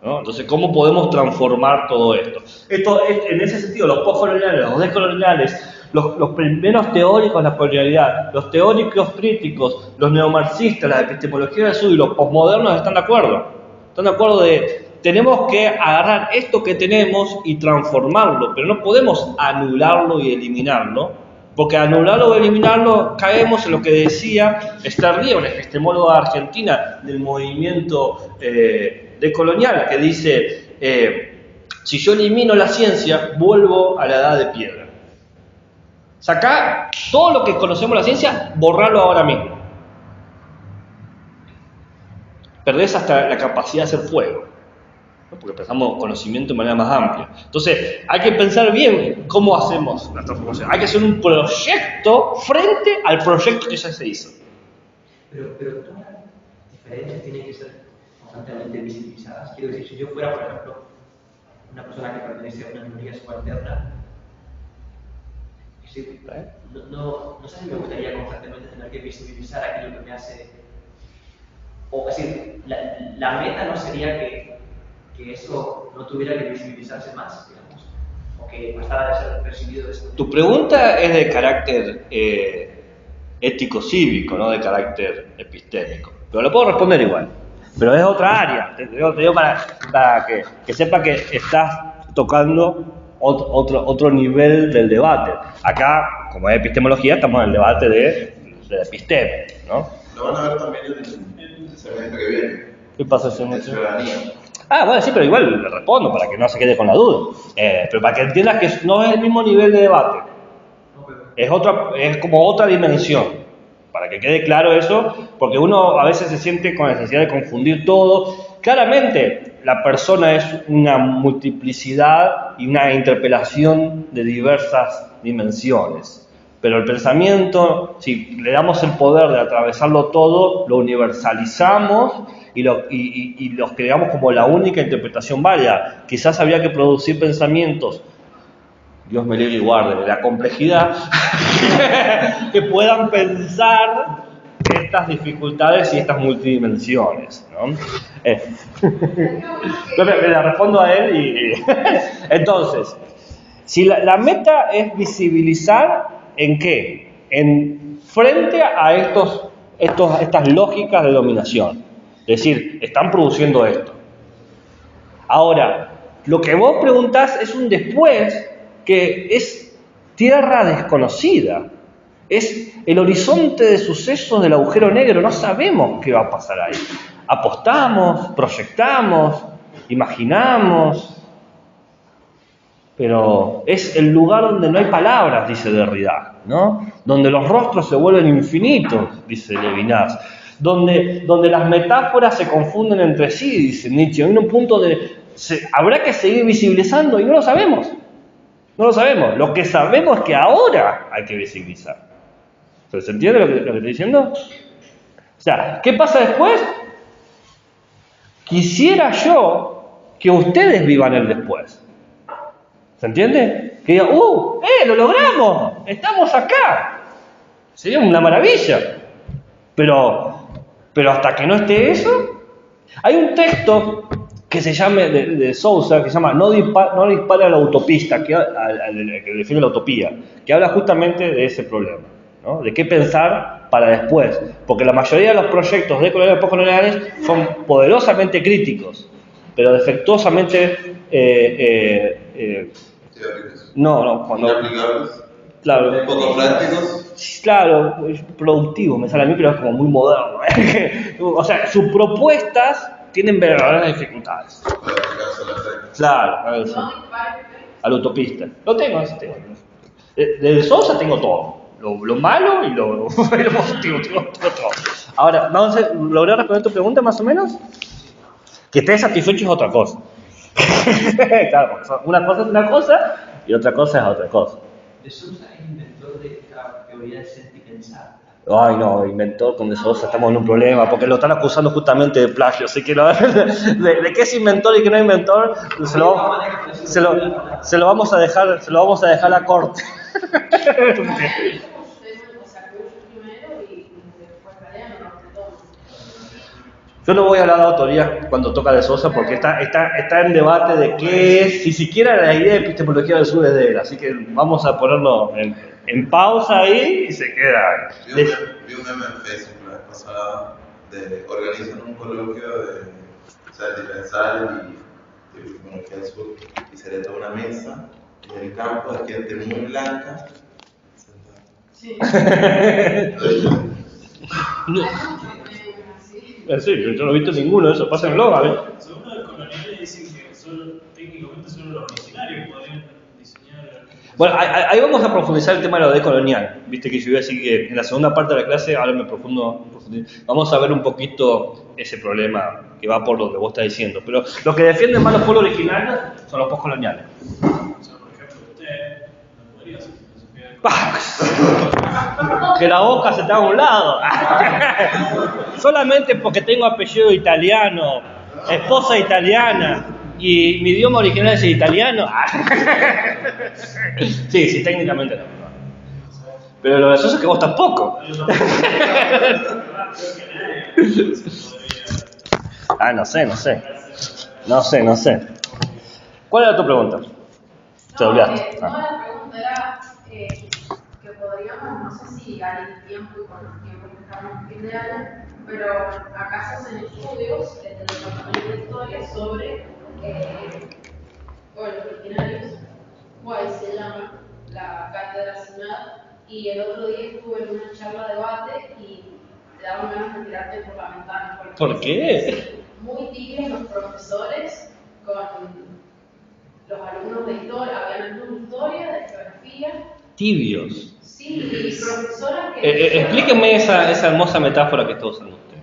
¿no? Entonces, ¿cómo podemos transformar todo esto? Esto es, en ese sentido, los postcoloniales, los descoloniales, los primeros teóricos de la colonialidad, los teóricos críticos, los neomarxistas, la epistemología del sur y los posmodernos están de acuerdo. Están de acuerdo de tenemos que agarrar esto que tenemos y transformarlo, pero no podemos anularlo y eliminarlo, porque anularlo o eliminarlo caemos en lo que decía Esther Díaz, una epistemóloga argentina del movimiento decolonial, que dice, si yo elimino la ciencia, vuelvo a la edad de piedra. Sacá todo lo que conocemos de la ciencia, borrarlo ahora mismo. Perdés hasta la capacidad de hacer fuego, ¿no? Porque pensamos conocimiento de manera más amplia. Entonces, hay que pensar bien cómo hacemos la transformación. Hay que hacer un proyecto frente al proyecto que ya se hizo. Pero todas las diferencias tienen que ser constantemente visibilizadas. Quiero decir, si yo fuera, por ejemplo, una persona que pertenece a una minoría subalterna, no sé si me gustaría constantemente tener que visibilizar aquello que me hace. O es decir, la meta no sería que eso no tuviera que visibilizarse más, digamos, o que bastara de ser percibido de esa manera. Tu pregunta es de carácter ético-cívico, no de carácter epistémico. Pero lo puedo responder igual. Pero es otra área. Te digo para que sepa que estás tocando otro nivel del debate. Acá, como es epistemología, estamos en el debate de episteme, ¿no? Lo van a ver también en el semestre que viene. ¿Qué pasa ese De semestre? ciudadanía. Bueno, sí, pero igual le respondo para que no se quede con la duda. Pero para que entiendas que no es el mismo nivel de debate. Es como otra dimensión. Para que quede claro eso, porque uno a veces se siente con la necesidad de confundir todo. Claramente, la persona es una multiplicidad y una interpelación de diversas dimensiones. Pero el pensamiento, si le damos el poder de atravesarlo todo, lo universalizamos y los creamos como la única interpretación válida. Quizás habría que producir pensamientos, Dios me libre y guarde, de la complejidad, que puedan pensar estas dificultades y estas multidimensiones, ¿no? Le respondo a él y entonces, si la meta es visibilizar ¿en qué? En frente a estas lógicas de dominación. Es decir, están produciendo esto. Ahora, lo que vos preguntás es un después que es tierra desconocida. Es el horizonte de sucesos del agujero negro. No sabemos qué va a pasar ahí. Apostamos, proyectamos, imaginamos. Pero es el lugar donde no hay palabras, dice Derrida, ¿no? Donde los rostros se vuelven infinitos, dice Levinas. Donde las metáforas se confunden entre sí, dice Nietzsche. Hay un punto de habrá que seguir visibilizando y no lo sabemos. No lo sabemos. Lo que sabemos es que ahora hay que visibilizar. ¿Se entiende lo que estoy diciendo? O sea, ¿qué pasa después? Quisiera yo que ustedes vivan el después. ¿Se entiende? Que digan, lo logramos, estamos acá. Sería una maravilla. Pero hasta que no esté eso, hay un texto que se llama de Sousa, que se llama No dispare a la autopista, que define la utopía, que habla justamente de ese problema, ¿no? De qué pensar para después, porque la mayoría de los proyectos de coloniales y postcoloniales son poderosamente críticos, pero defectuosamente inaplicables, claro, poco prácticos. Claro, productivo, me sale a mí, pero es como muy moderno. O sea, sus propuestas tienen verdaderas dificultades. Para aplicarse a la fe. Claro, sí. Al utopista. Lo tengo, ese tengo. De Sosa tengo todo. Lo malo y lo positivo, tengo todo. Ahora, vamos a lograr responder tu pregunta más o menos. Que estés satisfecho es otra cosa. Claro, una cosa es una cosa y otra cosa es otra cosa. De Sousa es inventor de esta teoría del sentipensar. Ay, no, inventor con De Sosa, estamos en un problema, porque lo están acusando justamente de plagio, así que de qué es inventor y qué no es inventor, se lo vamos a dejar a la corte. Yo no voy a hablar de autoría cuando toca De Sosa porque está en debate de qué es, si siquiera la idea de epistemología del sur es de él, así que vamos a ponerlo en pausa ahí y se queda ahí. Vi un meme en Facebook la vez pasada organizan un coloquio de sentipensar y epistemología del sur y se le da una mesa y en el campo de gente muy blanca sentada. Sí. Sí, yo no he visto ninguno de esos, pásenlo, a ver. Según los coloniales dicen que técnicamente solo los originarios podían diseñar. Bueno, ahí vamos a profundizar el tema de lo decolonial. Viste que yo iba a decir que en la segunda parte de la clase, ahora me vamos a ver un poquito ese problema que va por lo que vos estás diciendo. Pero lo que defienden más los pueblos originarios son los postcoloniales. O sea, por ejemplo, usted no podría hacer filosofía de... Que la boca se te haga a un lado. Solamente porque tengo apellido italiano, esposa italiana y mi idioma original es el italiano. Sí, técnicamente no. Pero lo gracioso es que vos tampoco. No sé. ¿Cuál era tu pregunta? Te olvidaste. No, la pregunta era que podríamos, no sé si hay tiempo y con los tiempos que estamos en fin de año, pero acá se hacen estudios desde el Departamento de Historia sobre pueblos originarios, cuál se llama la cátedra SUNAD, y el otro día estuve en una charla de debate y te daban ganas de tirarte por la ventana. ¿Por qué? Muy tibios los profesores con los alumnos de historia, habían alumnos de historia, de geografía. Tibios. Sí, y profesoras que... Explíqueme esa hermosa metáfora que está usando usted.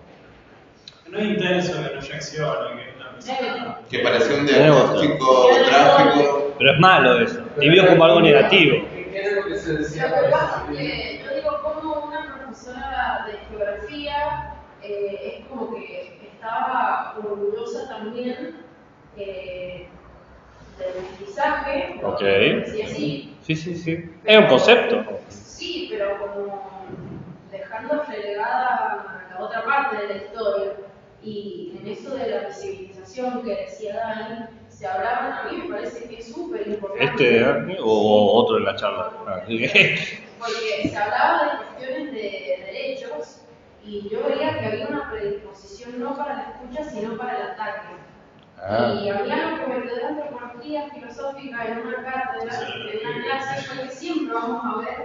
No es intenso, que no reacciona, Que parecía un diagnóstico trágico. Pero es malo eso. Tibio como algo negativo. ¿Qué era lo que se decía? Lo que pasa es que yo digo como una profesora de geografía es como que estaba orgullosa también del mestizaje. Ok. Decía así. Sí. Es un concepto. Sí, pero como dejando relegada la otra parte de la historia. Y en eso de la visibilización que decía Dani, se hablaban, a mí me parece que es súper importante. O otro en la charla. Porque se hablaba de cuestiones de derechos y yo veía que había una predisposición no para la escucha, sino para el ataque. Y a mí algo que me quedó de antropología filosófica en una cátedra, en una clase, fue que siempre vamos a ver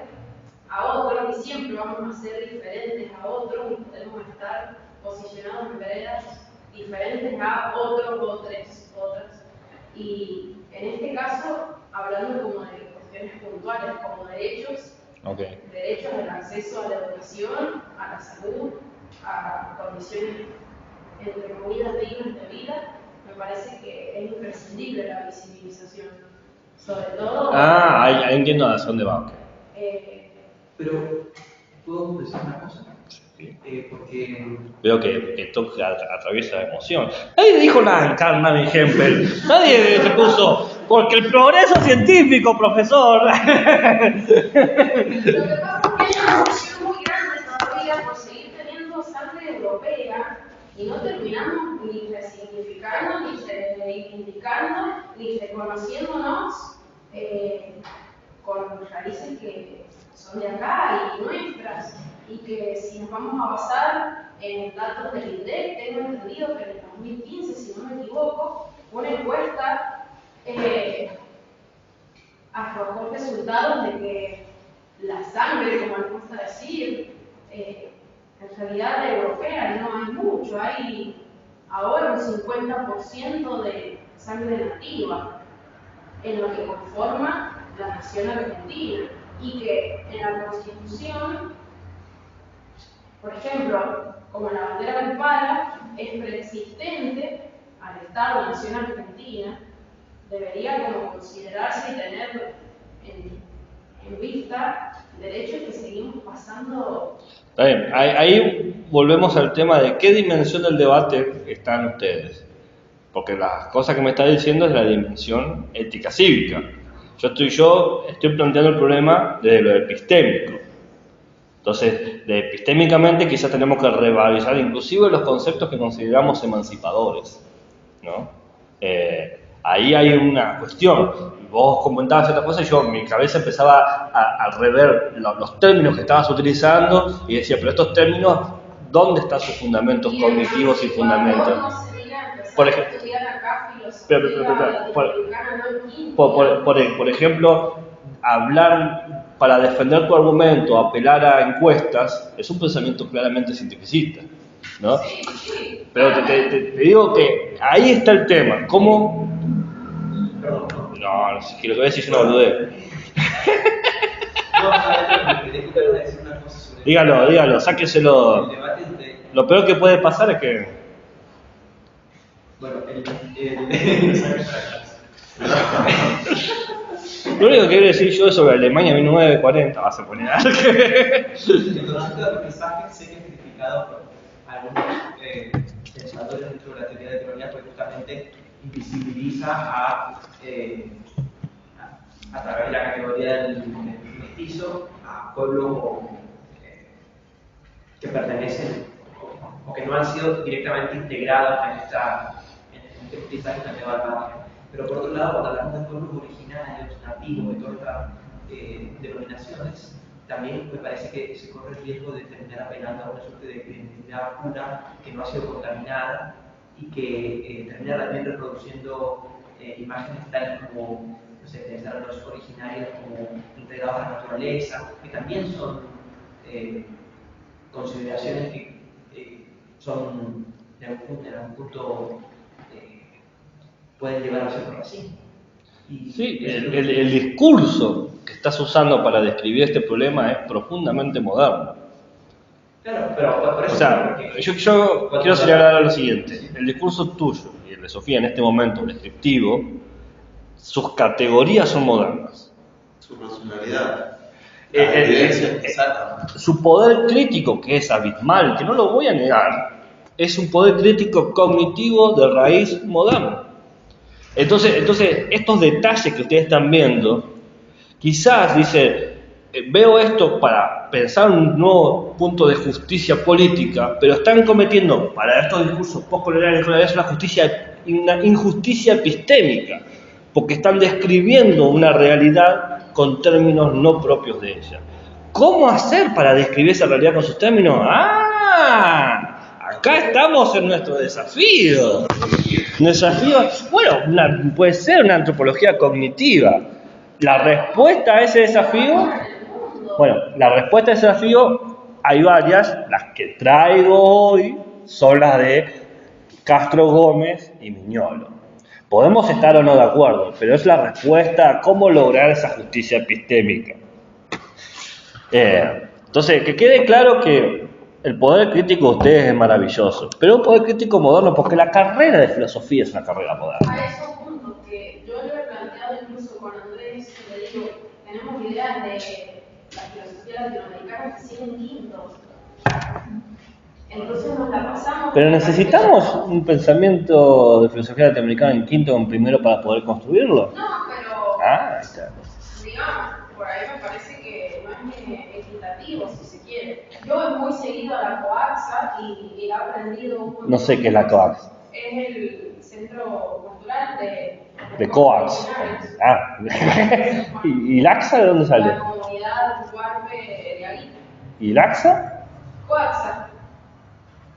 a otros y siempre vamos a ser diferentes a otros y podemos estar posicionados en veredas diferentes a otras. Y en este caso, hablando como de cuestiones puntuales, como derechos, derechos al acceso a la educación, a la salud, a condiciones entre comillas dignas de vida, me parece que es imprescindible la visibilización, sobre todo... Ahí entiendo a dónde va. Pero, ¿puedo decir una cosa? Porque... Veo que esto atraviesa la emoción. Nadie dijo nada en Karl Hempel. Nadie se puso, porque el progreso científico, profesor. Lo que pasa es que hay una emoción muy grande todavía por seguir teniendo sangre europea y no terminamos ni resignificando, ni reivindicando, ni reconociéndonos con raíces que son de acá y nuestras. Y que si nos vamos a basar en datos del INDEC, tengo entendido que en el 2015, si no me equivoco, una encuesta arrojó resultados de que la sangre, como les gusta decir, en realidad europea no hay mucho, hay ahora un 50% de sangre nativa en lo que conforma la nación argentina y que en la Constitución, por ejemplo, como la bandera del Pala es preexistente al Estado-Nación Argentina, debería como considerarse y tener en vista derechos que seguimos pasando. Está bien, ahí volvemos al tema de qué dimensión del debate están ustedes. Porque las cosas que me está diciendo es la dimensión ética cívica. Yo estoy planteando el problema desde lo epistémico. Entonces, epistémicamente quizás tenemos que revalorizar inclusive los conceptos que consideramos emancipadores, ¿no? Ahí hay una cuestión. Vos comentabas otra cosa y yo en mi cabeza empezaba a rever los términos que estabas utilizando y decía, pero estos términos, ¿dónde están sus fundamentos cognitivos y fundamentos? Por ejemplo, hablar para defender tu argumento, apelar a encuestas, es un pensamiento claramente cientificista, ¿no? Pero te digo que ahí está el tema. ¿Cómo? No, si lo que voy a decir es una boludez. No, a ver, déjame decir una cosa sobre Dígalo, sáqueselo. el debate entre. Lo peor que puede pasar es que... Bueno, Lo único que quiero decir yo sobre Alemania 1940, vas a poner algo. el concepto de aprendizaje sé que es criticado por algunos pensadores dentro de la teoría de colonia, porque justamente invisibiliza a través de la categoría del mestizo a pueblos que pertenecen o que no han sido directamente integrados en este aprendizaje cambiado al margen. Pero por otro lado, cuando hablamos de pueblos originarios, nativos, de todas estas denominaciones, también me parece que se corre el riesgo de terminar apelando a una suerte de identidad pura que no ha sido contaminada y que termina también reproduciendo imágenes tales como, no sé, pensar los originarios como integrados a la naturaleza, que también son consideraciones que son en algún punto pueden llegar a ser así. Sí, el discurso que estás usando para describir este problema es profundamente moderno. Claro, pero por eso... O sea, yo quiero señalar lo siguiente. El discurso tuyo y el de Sofía en este momento descriptivo, sus categorías son modernas. Su personalidad. Las evidencias que sacan. Su poder crítico, que es abismal, que no lo voy a negar, es un poder crítico cognitivo de raíz moderna. Entonces, estos detalles que ustedes están viendo, quizás dice, veo esto para pensar un nuevo punto de justicia política, pero están cometiendo, para estos discursos postcoloniales, una injusticia epistémica, porque están describiendo una realidad con términos no propios de ella. ¿Cómo hacer para describir esa realidad con sus términos? Acá estamos en nuestro desafío. Bueno, puede ser una antropología cognitiva. La respuesta a ese desafío, hay varias. Las que traigo hoy son las de Castro Gómez y Miñolo. Podemos estar o no de acuerdo, pero es la respuesta a cómo lograr esa justicia epistémica. Entonces, que quede claro que el poder crítico de ustedes es maravilloso, pero un poder crítico moderno, porque la carrera de filosofía es una carrera moderna. A esos puntos que yo lo he planteado incluso con Andrés, le digo, tenemos ideas de la filosofía latinoamericana que siguen quintos. Entonces nos la pasamos. Pero necesitamos un pensamiento de filosofía latinoamericana en quinto o en primero para poder construirlo. No, pero Ahí está. digamos, por ahí me parece que no es equitativo, si se quiere. Yo voy muy seguido a la COAXA y he aprendido un montón. No sé qué es la COAX. Es el centro cultural De COAX. ¿Y LAXA de dónde sale? La comunidad Guarpe de ahí. ¿Y LAXA? COAXA.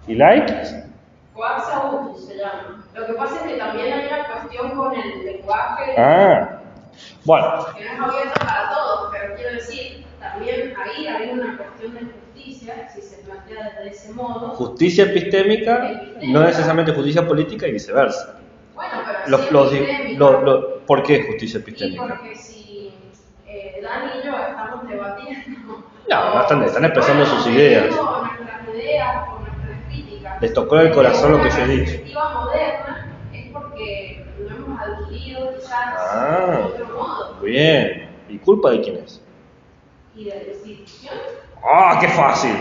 ¿Y LAIC? COAXA UTU se llama. Lo que pasa es que también hay una cuestión con el lenguaje. Bueno. Que no es abierto para todos, pero quiero decir, también ahí hay una cuestión de justicia, si se plantea de ese modo. Justicia epistémica, no necesariamente justicia política y viceversa. Bueno, pero ¿Por qué justicia y epistémica? porque si Dani y yo estamos debatiendo. No están expresando sus ideas. Nuestras ideas o nuestras críticas. Les tocó en el corazón lo que yo he dicho. La perspectiva moderna es porque lo hemos adquirido quizás de otro modo. Bien. ¿Y culpa de quién es? Y de la institución. ¡Qué fácil!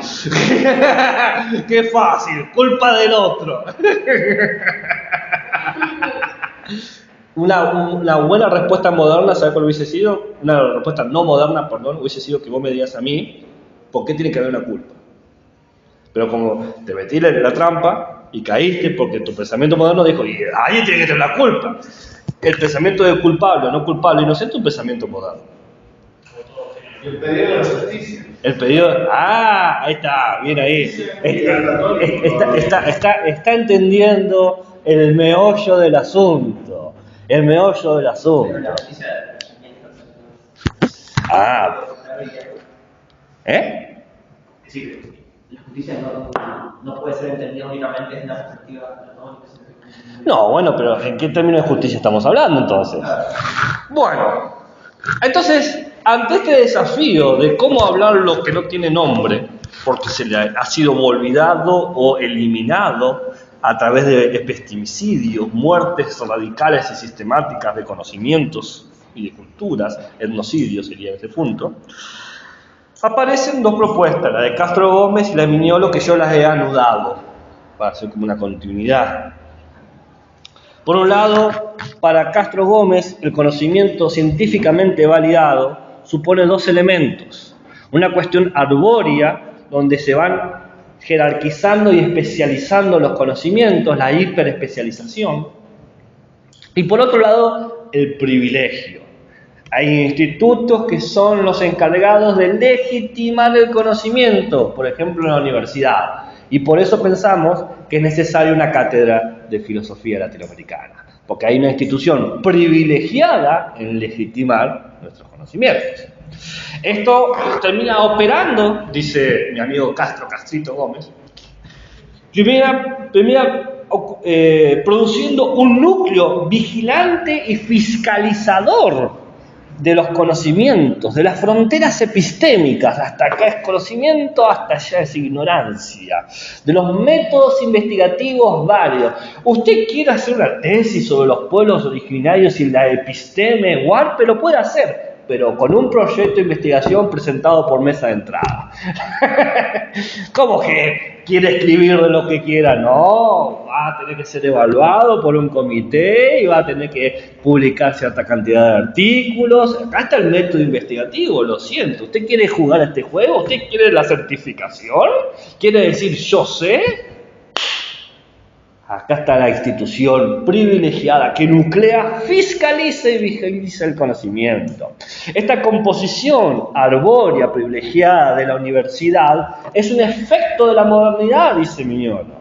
¡Qué fácil! Culpa del otro. Una buena respuesta moderna, ¿sabes cuál hubiese sido? Una respuesta no moderna, perdón, hubiese sido que vos me digas a mí, ¿por qué tiene que haber una culpa? Pero como te metí en la trampa y caíste porque tu pensamiento moderno dijo, y ahí tiene que tener la culpa. El pensamiento de culpable, no culpable, inocente, es un pensamiento moderno. Y el pedido de la justicia. El pedido, ahí está, bien ahí. Está entendiendo el meollo del asunto. El meollo del asunto. La noticia Es decir, la justicia no puede ser entendida únicamente desde la perspectiva anatómica. No, bueno, pero ¿en qué términos de justicia estamos hablando entonces? Bueno, entonces, ante este desafío de cómo hablar lo que no tiene nombre, porque se le ha sido olvidado o eliminado a través de epistemicidios, muertes radicales y sistemáticas de conocimientos y de culturas, etnocidio sería ese punto, aparecen dos propuestas, la de Castro Gómez y la de Mignolo, que yo las he anudado para hacer como una continuidad. Por un lado, para Castro Gómez, el conocimiento científicamente validado supone dos elementos. Una cuestión arbórea, donde se van jerarquizando y especializando los conocimientos, la hiperespecialización. Y por otro lado, el privilegio. Hay institutos que son los encargados de legitimar el conocimiento, por ejemplo en la universidad. Y por eso pensamos que es necesaria una cátedra de filosofía latinoamericana, porque hay una institución privilegiada en legitimar nuestros conocimientos. Esto termina operando, dice mi amigo Castrito Gómez, termina produciendo un núcleo vigilante y fiscalizador de los conocimientos, de las fronteras epistémicas, hasta acá es conocimiento, hasta allá es ignorancia, de los métodos investigativos varios. Usted quiere hacer una tesis sobre los pueblos originarios y la episteme, Warpe, lo puede hacer, pero con un proyecto de investigación presentado por mesa de entrada. ¿Cómo que quiere escribir de lo que quiera? No, va a tener que ser evaluado por un comité y va a tener que publicar cierta cantidad de artículos. Acá está el método investigativo, lo siento. ¿Usted quiere jugar a este juego? ¿Usted quiere la certificación? ¿Quiere decir yo sé? Acá está la institución privilegiada que nuclea, fiscaliza y vigiliza el conocimiento. Esta composición arbórea privilegiada de la universidad es un efecto de la modernidad, dice Mignolo.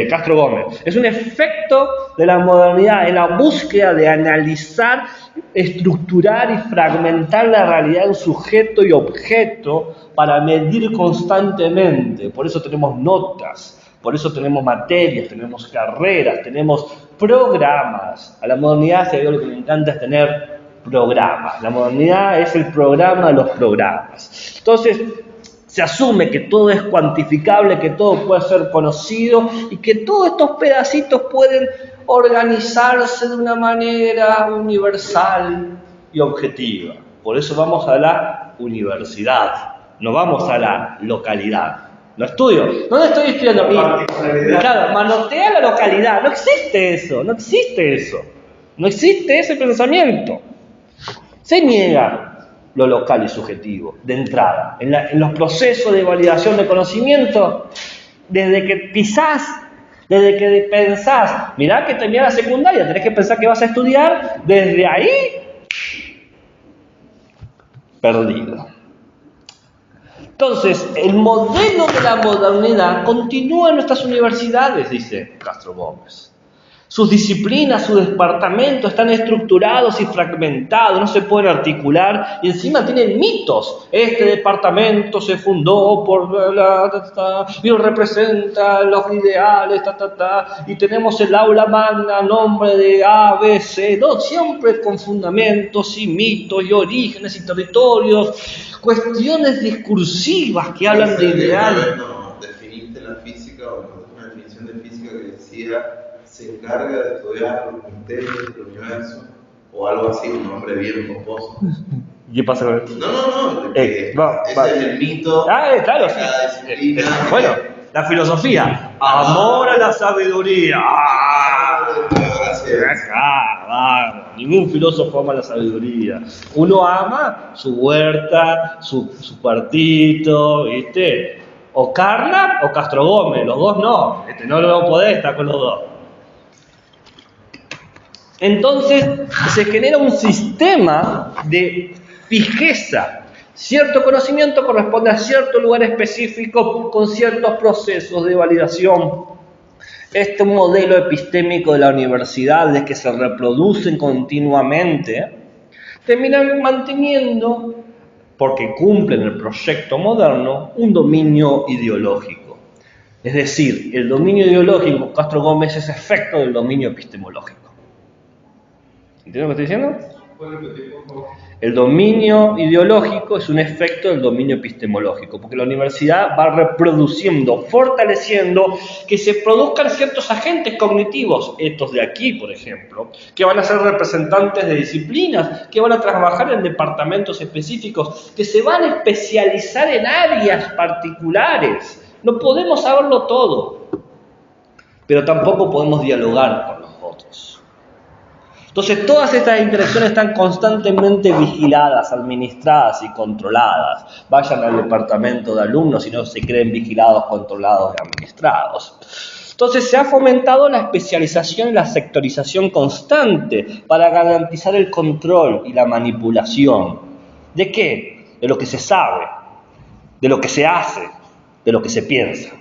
Castro Gómez. Es un efecto de la modernidad en la búsqueda de analizar, estructurar y fragmentar la realidad en sujeto y objeto para medir constantemente. Por eso tenemos notas. Por eso tenemos materias, tenemos carreras, tenemos programas. A la modernidad, si hay algo que le encanta, es tener programas. La modernidad es el programa de los programas. Entonces, se asume que todo es cuantificable, que todo puede ser conocido y que todos estos pedacitos pueden organizarse de una manera universal y objetiva. Por eso vamos a la universidad, no vamos a la localidad. Lo estudio. ¿Dónde estoy estudiando? Claro, manotea la localidad. No existe eso, no existe eso. No existe ese pensamiento. Se niega lo local y subjetivo, de entrada. En los procesos de validación de conocimiento, desde que pensás, mirá que terminás la secundaria, tenés que pensar que vas a estudiar, desde ahí, perdido. Entonces, el modelo de la modernidad continúa en nuestras universidades, dice Castro Gómez. Sus disciplinas, sus departamentos están estructurados y fragmentados, no se pueden articular y encima tienen mitos. Este departamento se fundó por y representa los ideales, y tenemos el aula magna, nombre de A, B, C, no, siempre con fundamentos y mitos y orígenes y territorios, cuestiones discursivas que hablan de ideales. No, definiste la física, o una definición de física que decía se encarga de estudiar los misterios del universo o algo así, un nombre bien pomposo. ¿Qué pasa con esto? No, ese es el mito claro, de cada disciplina. Bueno, la filosofía, amor a la sabiduría. Ningún filósofo ama la sabiduría. Uno ama su huerta, su cuartito, ¿viste? O Carnap o Castro Gómez, los dos no. No lo podés estar con los dos. Entonces se genera un sistema de fijeza. Cierto conocimiento corresponde a cierto lugar específico con ciertos procesos de validación. Este modelo epistémico de la universidad, de que se reproducen continuamente, terminan manteniendo, porque cumplen el proyecto moderno, un dominio ideológico. Es decir, el dominio ideológico, Castro Gómez, es efecto del dominio epistemológico. ¿Entiendes lo que estoy diciendo? ¿Puedes repetir, por favor? El dominio ideológico es un efecto del dominio epistemológico, porque la universidad va reproduciendo, fortaleciendo que se produzcan ciertos agentes cognitivos, estos de aquí, por ejemplo, que van a ser representantes de disciplinas, que van a trabajar en departamentos específicos, que se van a especializar en áreas particulares. No podemos saberlo todo, pero tampoco podemos dialogar con los otros. Entonces, todas estas interacciones están constantemente vigiladas, administradas y controladas. Vayan al departamento de alumnos y no se creen vigilados, controlados y administrados. Entonces, se ha fomentado la especialización y la sectorización constante para garantizar el control y la manipulación. ¿De qué? De lo que se sabe, de lo que se hace, de lo que se piensa.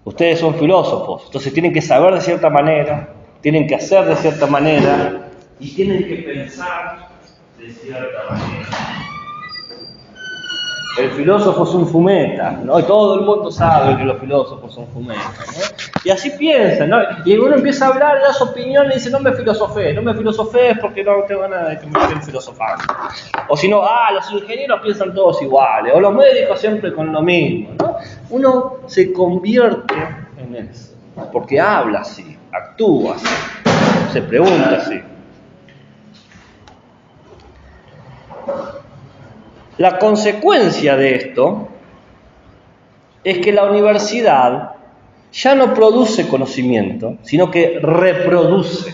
Ustedes son filósofos, entonces tienen que saber de cierta manera, tienen que hacer de cierta manera y tienen que pensar de cierta manera. El filósofo es un fumeta, ¿no? Y todo el mundo sabe que los filósofos son fumetas, ¿no? Y así piensan, ¿no? Y uno empieza a hablar, da su opinión y dice, no me filosofé porque no tengo ganas de que me estén filosofando. O si no, los ingenieros piensan todos iguales, o los médicos siempre con lo mismo, ¿no? Uno se convierte en eso, porque habla así, actúa así, se pregunta así. La consecuencia de esto es que la universidad ya no produce conocimiento, sino que reproduce.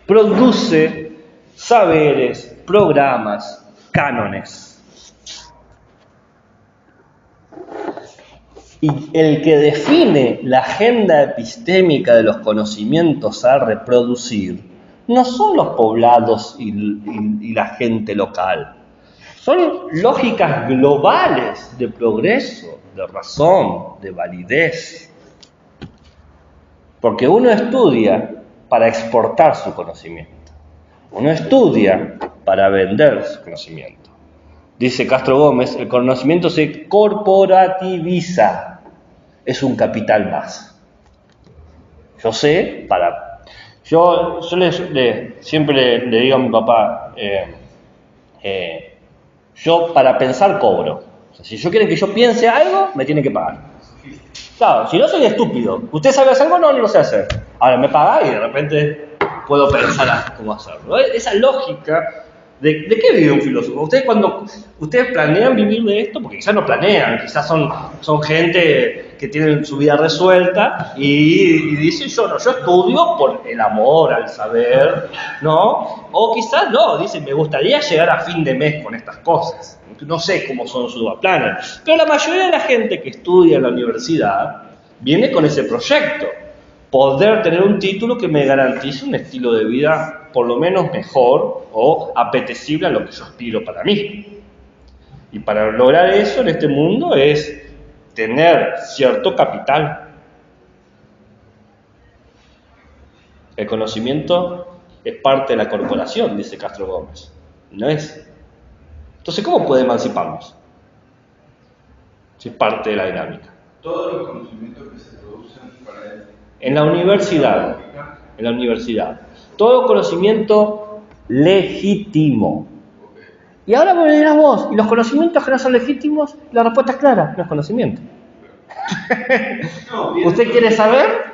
Produce saberes, programas, cánones. Y el que define la agenda epistémica de los conocimientos a reproducir no son los poblados y la gente local. Son lógicas globales de progreso, de razón, de validez. Porque uno estudia para exportar su conocimiento. Uno estudia para vender su conocimiento. Dice Castro Gómez, el conocimiento se corporativiza. Es un capital más. Yo sé para... Yo siempre le digo a mi papá, yo para pensar cobro. O sea, si yo quiero que yo piense algo, me tiene que pagar. Claro, si no soy estúpido. ¿Usted sabe hacer algo? No lo sé hacer. Ahora me paga y de repente puedo pensar cómo hacerlo. Esa lógica, ¿de qué vive un filósofo? Ustedes planean vivir de esto, porque quizás no planean, quizás son gente que tienen su vida resuelta y dicen yo estudio por el amor al saber, ¿no? O quizás no, dicen me gustaría llegar a fin de mes con estas cosas. No sé cómo son sus planes, pero la mayoría de la gente que estudia en la universidad viene con ese proyecto, poder tener un título que me garantice un estilo de vida por lo menos mejor o apetecible a lo que yo aspiro para mí. Y para lograr eso en este mundo es tener cierto capital. El conocimiento es parte de la corporación, dice Castro Gómez. No es. Entonces, ¿cómo puede emanciparnos? Si es parte de la dinámica. Todos los conocimientos que se producen para él. En la universidad. Todo conocimiento legítimo. Y ahora me dirás vos, ¿y los conocimientos que no son legítimos? La respuesta es clara, no es conocimiento. No, ¿Usted quiere saber?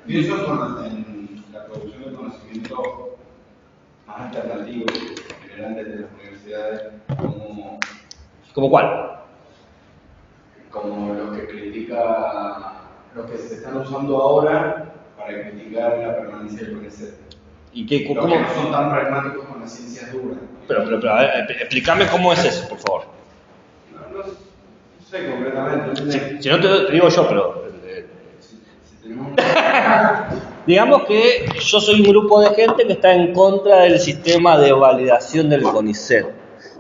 Pienso en la producción de conocimiento más alternativo que generan desde las universidades, ¿Cómo cuál? como los que los que se están usando ahora para criticar la permanencia del conocimiento. ¿Y qué, Los cómo? que no son tan pragmáticos con las ciencias duras. Pero a ver, explícame cómo es eso, por favor. No sé concretamente. Si no te digo yo, pero... Si tenemos Digamos que yo soy un grupo de gente que está en contra del sistema de validación del CONICET,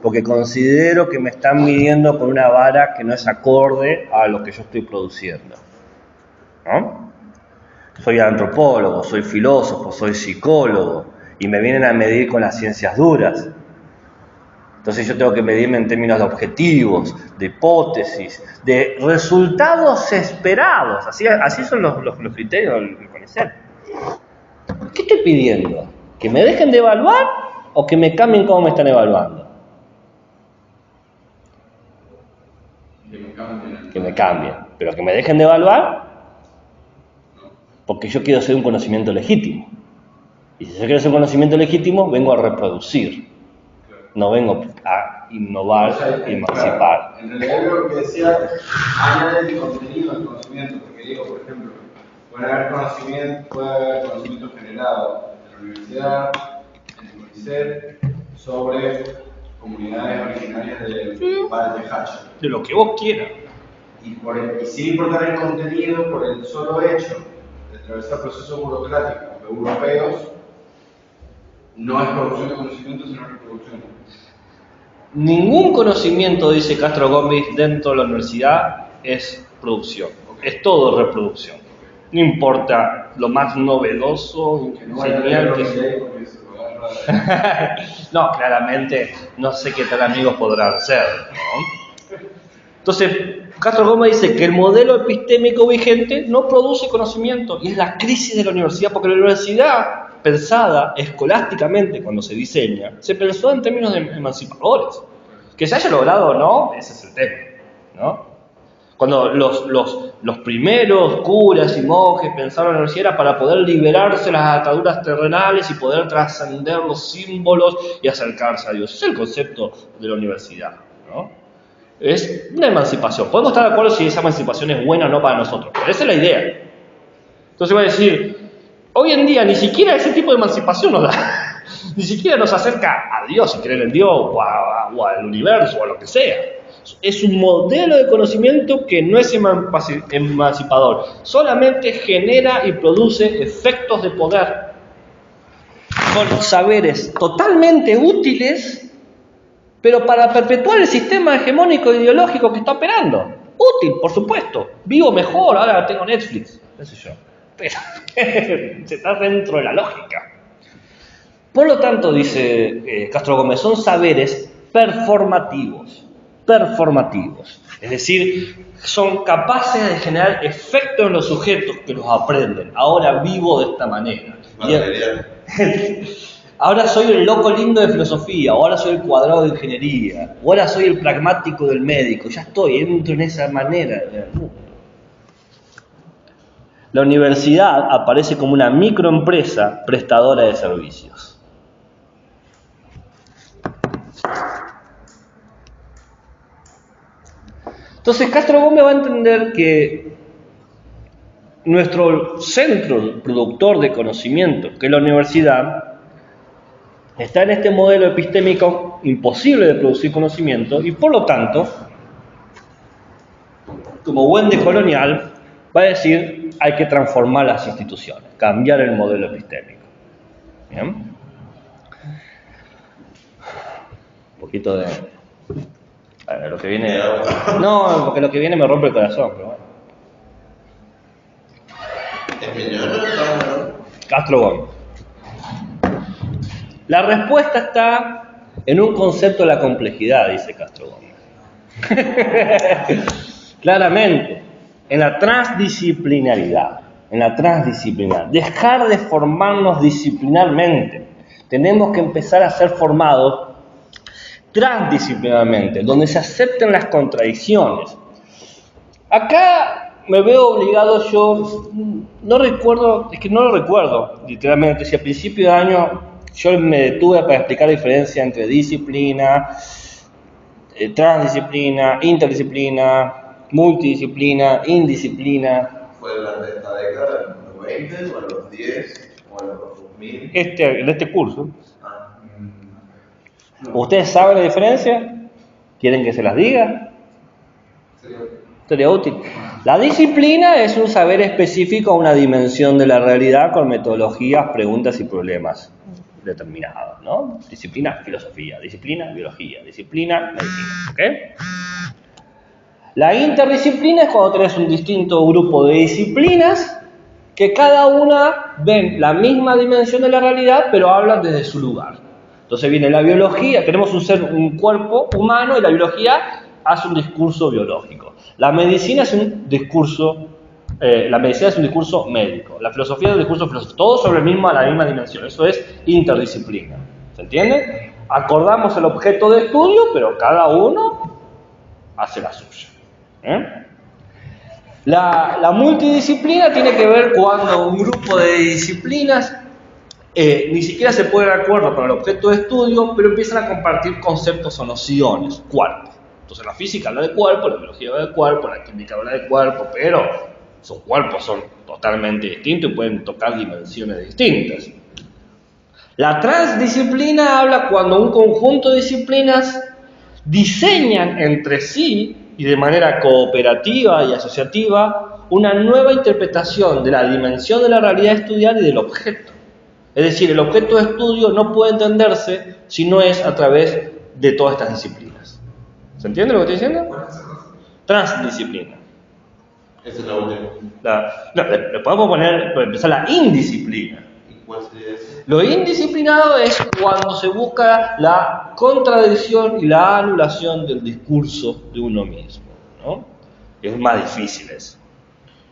porque considero que me están midiendo con una vara que no es acorde a lo que yo estoy produciendo, ¿no? Soy antropólogo, soy filósofo, soy psicólogo, y me vienen a medir con las ciencias duras. Entonces yo tengo que medirme en términos de objetivos, de hipótesis, de resultados esperados. Así son los criterios del CONICET. ¿Qué estoy pidiendo? ¿Que me dejen de evaluar o que me cambien cómo me están evaluando? Que me cambien. Pero que me dejen de evaluar porque yo quiero ser un conocimiento legítimo. Y si yo quiero ser un conocimiento legítimo, vengo a reproducir. No vengo a innovar y emancipar. En realidad lo que decía, añade el contenido del conocimiento, porque digo, por ejemplo, puede haber conocimiento generado en la universidad, en el CONICET, sobre comunidades originarias de Valle de Hacha. De lo que vos quieras. Y sin importar el contenido, por el solo hecho de atravesar procesos burocráticos europeos, no es producción de conocimiento, sino reproducción. Ningún conocimiento, dice Castro Gómez, dentro de la universidad es producción. Es todo reproducción. No importa lo más novedoso, genial que sea. No, claramente no sé qué tan amigos podrán ser, ¿no? Entonces, Castro Gómez dice que el modelo epistémico vigente no produce conocimiento y es la crisis de la universidad, porque la universidad, pensada escolásticamente cuando se diseña, se pensó en términos de emancipadores. Que se haya logrado o no, ese es el tema, ¿no? Cuando los primeros curas y monjes pensaron en la universidad era para poder liberarse de las ataduras terrenales y poder trascender los símbolos y acercarse a Dios. Ese es el concepto de la universidad, ¿no? Es una emancipación. Podemos estar de acuerdo si esa emancipación es buena o no para nosotros, pero esa es la idea. Entonces voy a decir, hoy en día ni siquiera ese tipo de emancipación nos da, ni siquiera nos acerca a Dios, si creen en Dios o al universo o a lo que sea. Es un modelo de conocimiento que no es emancipador, solamente genera y produce efectos de poder. Son saberes totalmente útiles, pero para perpetuar el sistema hegemónico ideológico que está operando. Útil, por supuesto. Vivo mejor, ahora tengo Netflix, qué sé yo. Pero se está dentro de la lógica. Por lo tanto, dice Castro Gómez, son saberes performativos. Es decir, son capaces de generar efectos en los sujetos que los aprenden. Ahora vivo de esta manera. Ahora soy el loco lindo de filosofía, ahora soy el cuadrado de ingeniería, ahora soy el pragmático del médico, ya entro en esa manera del mundo. La universidad aparece como una microempresa prestadora de servicios. Entonces Castro Gómez va a entender que nuestro centro productor de conocimiento, que es la universidad, está en este modelo epistémico imposible de producir conocimiento y por lo tanto, como buen decolonial, va a decir hay que transformar las instituciones, cambiar el modelo epistémico. ¿Bien? Un poquito de... A ver, lo que viene... No, porque lo que viene me rompe el corazón, pero bueno. ¿Es Miñón? Castro Gómez. La respuesta está en un concepto de la complejidad, dice Castro Gómez. Claramente, en la transdisciplinaridad. Dejar de formarnos disciplinarmente. Tenemos que empezar a ser formados transdisciplinarmente, donde se acepten las contradicciones. Acá me veo obligado yo, no lo recuerdo, literalmente, si a principio de año yo me detuve para explicar la diferencia entre disciplina, transdisciplina, interdisciplina, multidisciplina, indisciplina. ¿Fue durante esta década, en los 20 o en los 10 o en los 2000? En este curso. ¿Ustedes saben la diferencia? ¿Quieren que se las diga? Sería útil. La disciplina es un saber específico a una dimensión de la realidad con metodologías, preguntas y problemas determinados, ¿no? Disciplina, filosofía, disciplina, biología, disciplina, medicina, ¿ok? La interdisciplina es cuando tenés un distinto grupo de disciplinas que cada una ven la misma dimensión de la realidad, pero hablan desde su lugar. Entonces viene la biología, tenemos un cuerpo humano y la biología hace un discurso biológico. La medicina es un discurso La medicina es un discurso médico, la filosofía es un discurso filosófico, todo sobre la misma dimensión, eso es interdisciplina, ¿se entiende? Acordamos el objeto de estudio, pero cada uno hace la suya. La multidisciplina tiene que ver cuando un grupo de disciplinas ni siquiera se pone de acuerdo con el objeto de estudio, pero empiezan a compartir conceptos o nociones, cuerpo. Entonces la física habla de cuerpo, la biología habla de cuerpo, la química habla de cuerpo, pero son cuerpos, son totalmente distintos y pueden tocar dimensiones distintas. La transdisciplina habla cuando un conjunto de disciplinas diseñan entre sí y de manera cooperativa y asociativa una nueva interpretación de la dimensión de la realidad a estudiar y del objeto. Es decir, el objeto de estudio no puede entenderse si no es a través de todas estas disciplinas. ¿Se entiende lo que estoy diciendo? Transdisciplina. Esa es la última. Le podemos poner, por empezar, la indisciplina. ¿Y cuál sería eso? Lo indisciplinado es cuando se busca la contradicción y la anulación del discurso de uno mismo, ¿no? Es más difícil eso.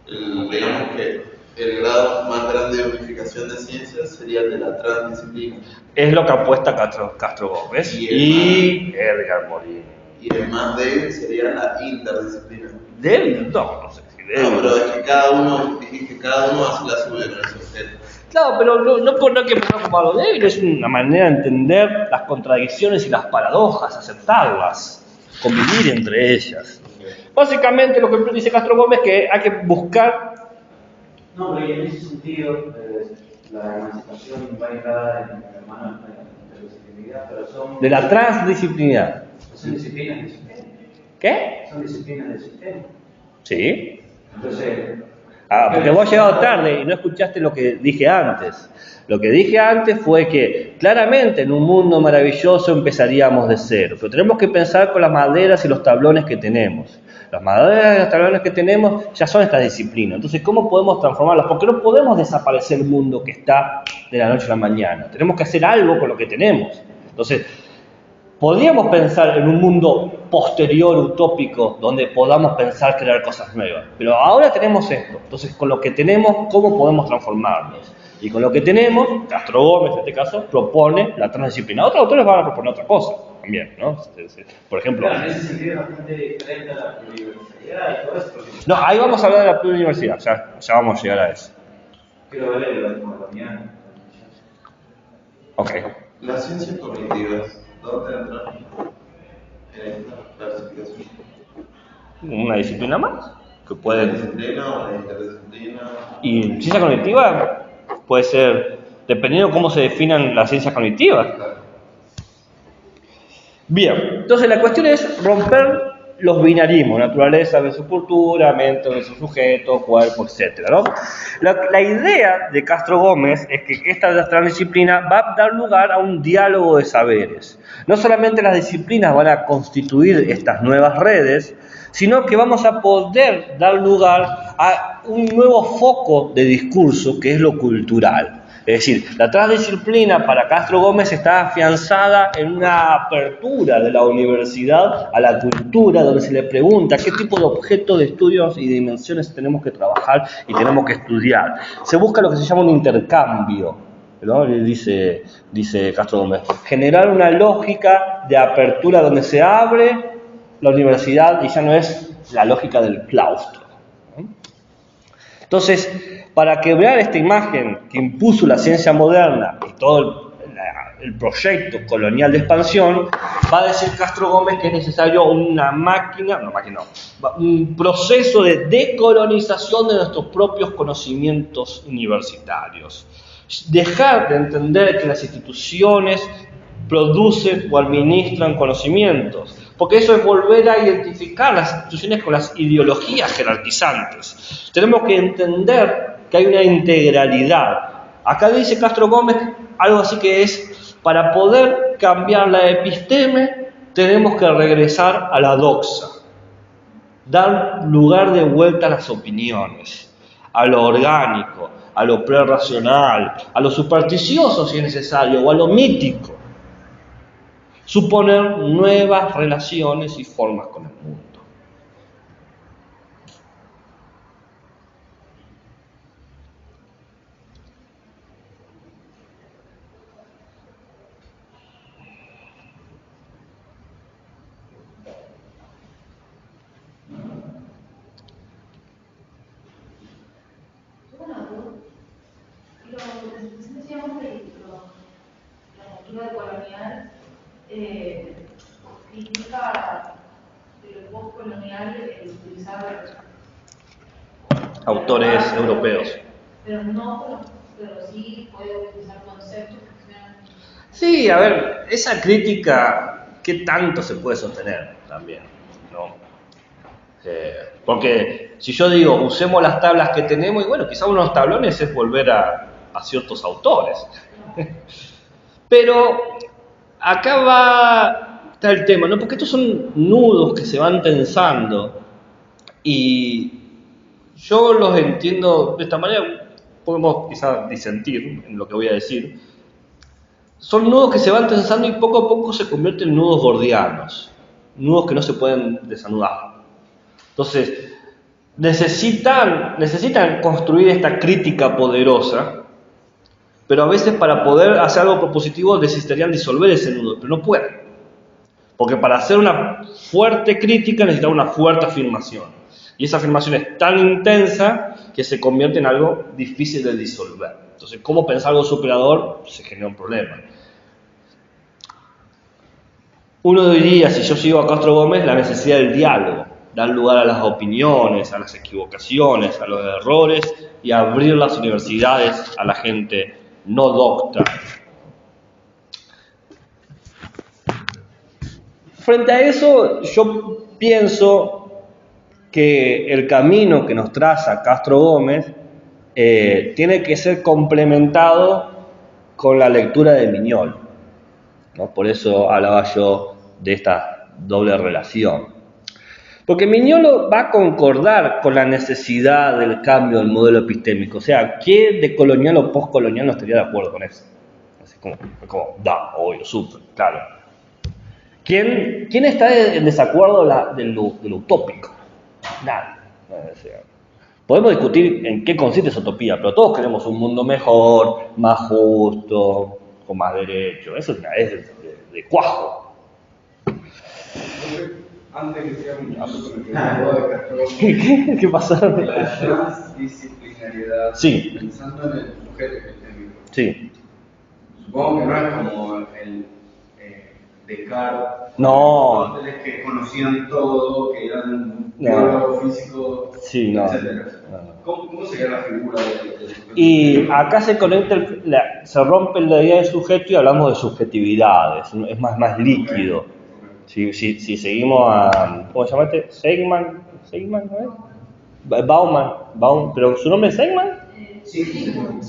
Digamos que el grado más grande de unificación de ciencias sería el de la transdisciplina. Es lo que apuesta Castro Gómez y Edgar Morin. Y el más débil sería la interdisciplina. ¿Débil? No sé si débil. No, pero es que cada uno hace la suya con ese objeto. Claro, pero no hay que ponerlo como algo débil, es una manera de entender las contradicciones y las paradojas, aceptarlas, convivir entre ellas. Básicamente lo que dice Castro Gómez es que hay que buscar... No, pero en ese sentido, la emancipación va entrada en la mano de la disciplina, pero son... De la transdisciplina. Son disciplinas del sistema. ¿Qué? Son disciplinas del sistema. Sí. Entonces... porque vos has llegado tarde y no escuchaste lo que dije antes. Lo que dije antes fue que claramente en un mundo maravilloso empezaríamos de cero, pero tenemos que pensar con las maderas y los tablones que tenemos. Las maderas y los tablones que tenemos ya son estas disciplinas. Entonces, ¿cómo podemos transformarlas? Porque no podemos desaparecer el mundo que está de la noche a la mañana. Tenemos que hacer algo con lo que tenemos. Entonces, podríamos pensar en un mundo posterior, utópico, donde podamos pensar crear cosas nuevas. Pero ahora tenemos esto. Entonces, con lo que tenemos, ¿cómo podemos transformarnos? Y con lo que tenemos, Castro Gómez, en este caso, propone la transdisciplina. Otros autores van a proponer otra cosa también, ¿no? Por ejemplo... Claro, en ese sentido es bastante diferente a la universidad y todo eso. No, ahí vamos a hablar de la pluriuniversidad, ya vamos a llegar a eso. Quiero ver la economía. Ok. Las ciencias cognitivas, ¿dónde entran en esta clasificación? Una disciplina más que ¿Una puede... disciplina o una interdisciplina? Y ciencia cognitiva puede ser, dependiendo de cómo se definan las ciencias cognitivas. Bien, entonces la cuestión es romper los binarismos, naturaleza versus cultura, mente versus sujeto, cuerpo, etc., ¿no? La idea de Castro Gómez es que esta transdisciplina va a dar lugar a un diálogo de saberes. No solamente las disciplinas van a constituir estas nuevas redes, sino que vamos a poder dar lugar a un nuevo foco de discurso que es lo cultural. Es decir, la transdisciplina para Castro Gómez está afianzada en una apertura de la universidad a la cultura, donde se le pregunta qué tipo de objetos de estudios y dimensiones tenemos que trabajar y tenemos que estudiar. Se busca lo que se llama un intercambio, ¿no? Dice Castro Gómez, generar una lógica de apertura donde se abre la universidad y ya no es la lógica del claustro. Entonces, para quebrar esta imagen que impuso la ciencia moderna y todo el proyecto colonial de expansión, va a decir Castro Gómez que es necesario un proceso de decolonización de nuestros propios conocimientos universitarios. Dejar de entender que las instituciones producen o administran conocimientos, porque eso es volver a identificar las instituciones con las ideologías jerarquizantes. Tenemos que entender que hay una integralidad. Acá dice Castro Gómez algo así que es, para poder cambiar la episteme, tenemos que regresar a la doxa, dar lugar de vuelta a las opiniones, a lo orgánico, a lo prerracional, a lo supersticioso si es necesario, o a lo mítico. Suponer nuevas relaciones y formas con el mundo. colonial utilizar Autores europeos. pero no, pero sí puede utilizar conceptos que sean. Sí, a ver, esa crítica, ¿qué tanto se puede sostener también? ¿No? Porque si yo digo, usemos las tablas que tenemos, y bueno, quizá unos tablones es volver a ciertos autores. Pero acá está el tema, ¿no? Porque estos son nudos que se van tensando y yo los entiendo de esta manera, podemos quizás disentir en lo que voy a decir. Son nudos que se van tensando y poco a poco se convierten en nudos gordianos, nudos que no se pueden desanudar. Entonces, necesitan construir esta crítica poderosa, pero a veces para poder hacer algo propositivo necesitarían disolver ese nudo, pero no pueden. Porque para hacer una fuerte crítica necesitan una fuerte afirmación. Y esa afirmación es tan intensa que se convierte en algo difícil de disolver. Entonces, ¿cómo pensar algo superador? Se genera un problema. Uno diría, si yo sigo a Castro Gómez, la necesidad del diálogo, dar lugar a las opiniones, a las equivocaciones, a los errores y abrir las universidades a la gente no docta. Frente a eso, yo pienso que el camino que nos traza Castro Gómez tiene que ser complementado con la lectura de Miñol, ¿no? Por eso hablaba yo de esta doble relación. Porque Miñolo va a concordar con la necesidad del cambio del modelo epistémico. O sea, ¿quién de colonial o postcolonial no estaría de acuerdo con eso? Así como obvio, súper, claro. ¿Quién está en desacuerdo de lo utópico? Nadie. O sea, podemos discutir en qué consiste esa utopía, pero todos queremos un mundo mejor, más justo, con más derechos. Eso es de cuajo. Antes que sea un algo con el que de Castro Gómez, ¿Qué pasó? la transdisciplinariedad, Sí. pensando en el sujeto epistémico. Sí. Supongo que no es como el Descartes, No. Aristóteles, que conocían todo, que eran No. biólogos, físicos, Sí, no. etc. No. ¿Cómo sería la figura del sujeto? Y acá se conecta, se rompe la idea de sujeto y hablamos de subjetividades, es más líquido. Si seguimos a, ¿cómo se llama este? Seligman, ¿no es? Bauman, pero ¿su nombre es Seligman? Sigmund,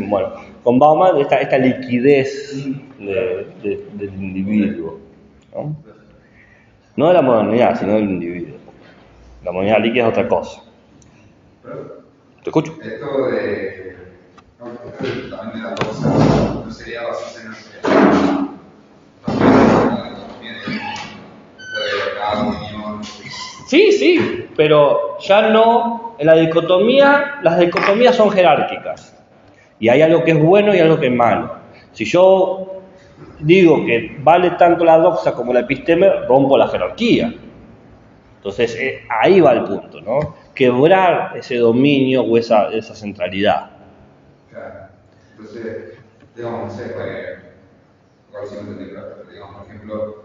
bueno. Con Bauman esta liquidez del individuo, ¿no? No de la modernidad, sino del individuo. La modernidad líquida es otra cosa. ¿Te escucho? Esto de. También de la cosa, no sería basarse en cada opinión. Sí, pero ya no, en las dicotomías son jerárquicas. Y hay algo que es bueno y algo que es malo. Si yo digo que vale tanto la doxa como la episteme, rompo la jerarquía. Entonces, ahí va el punto, ¿no? Quebrar ese dominio o esa centralidad. Claro. Entonces, digamos, no sé, igual si no entendí, pero digamos, por ejemplo,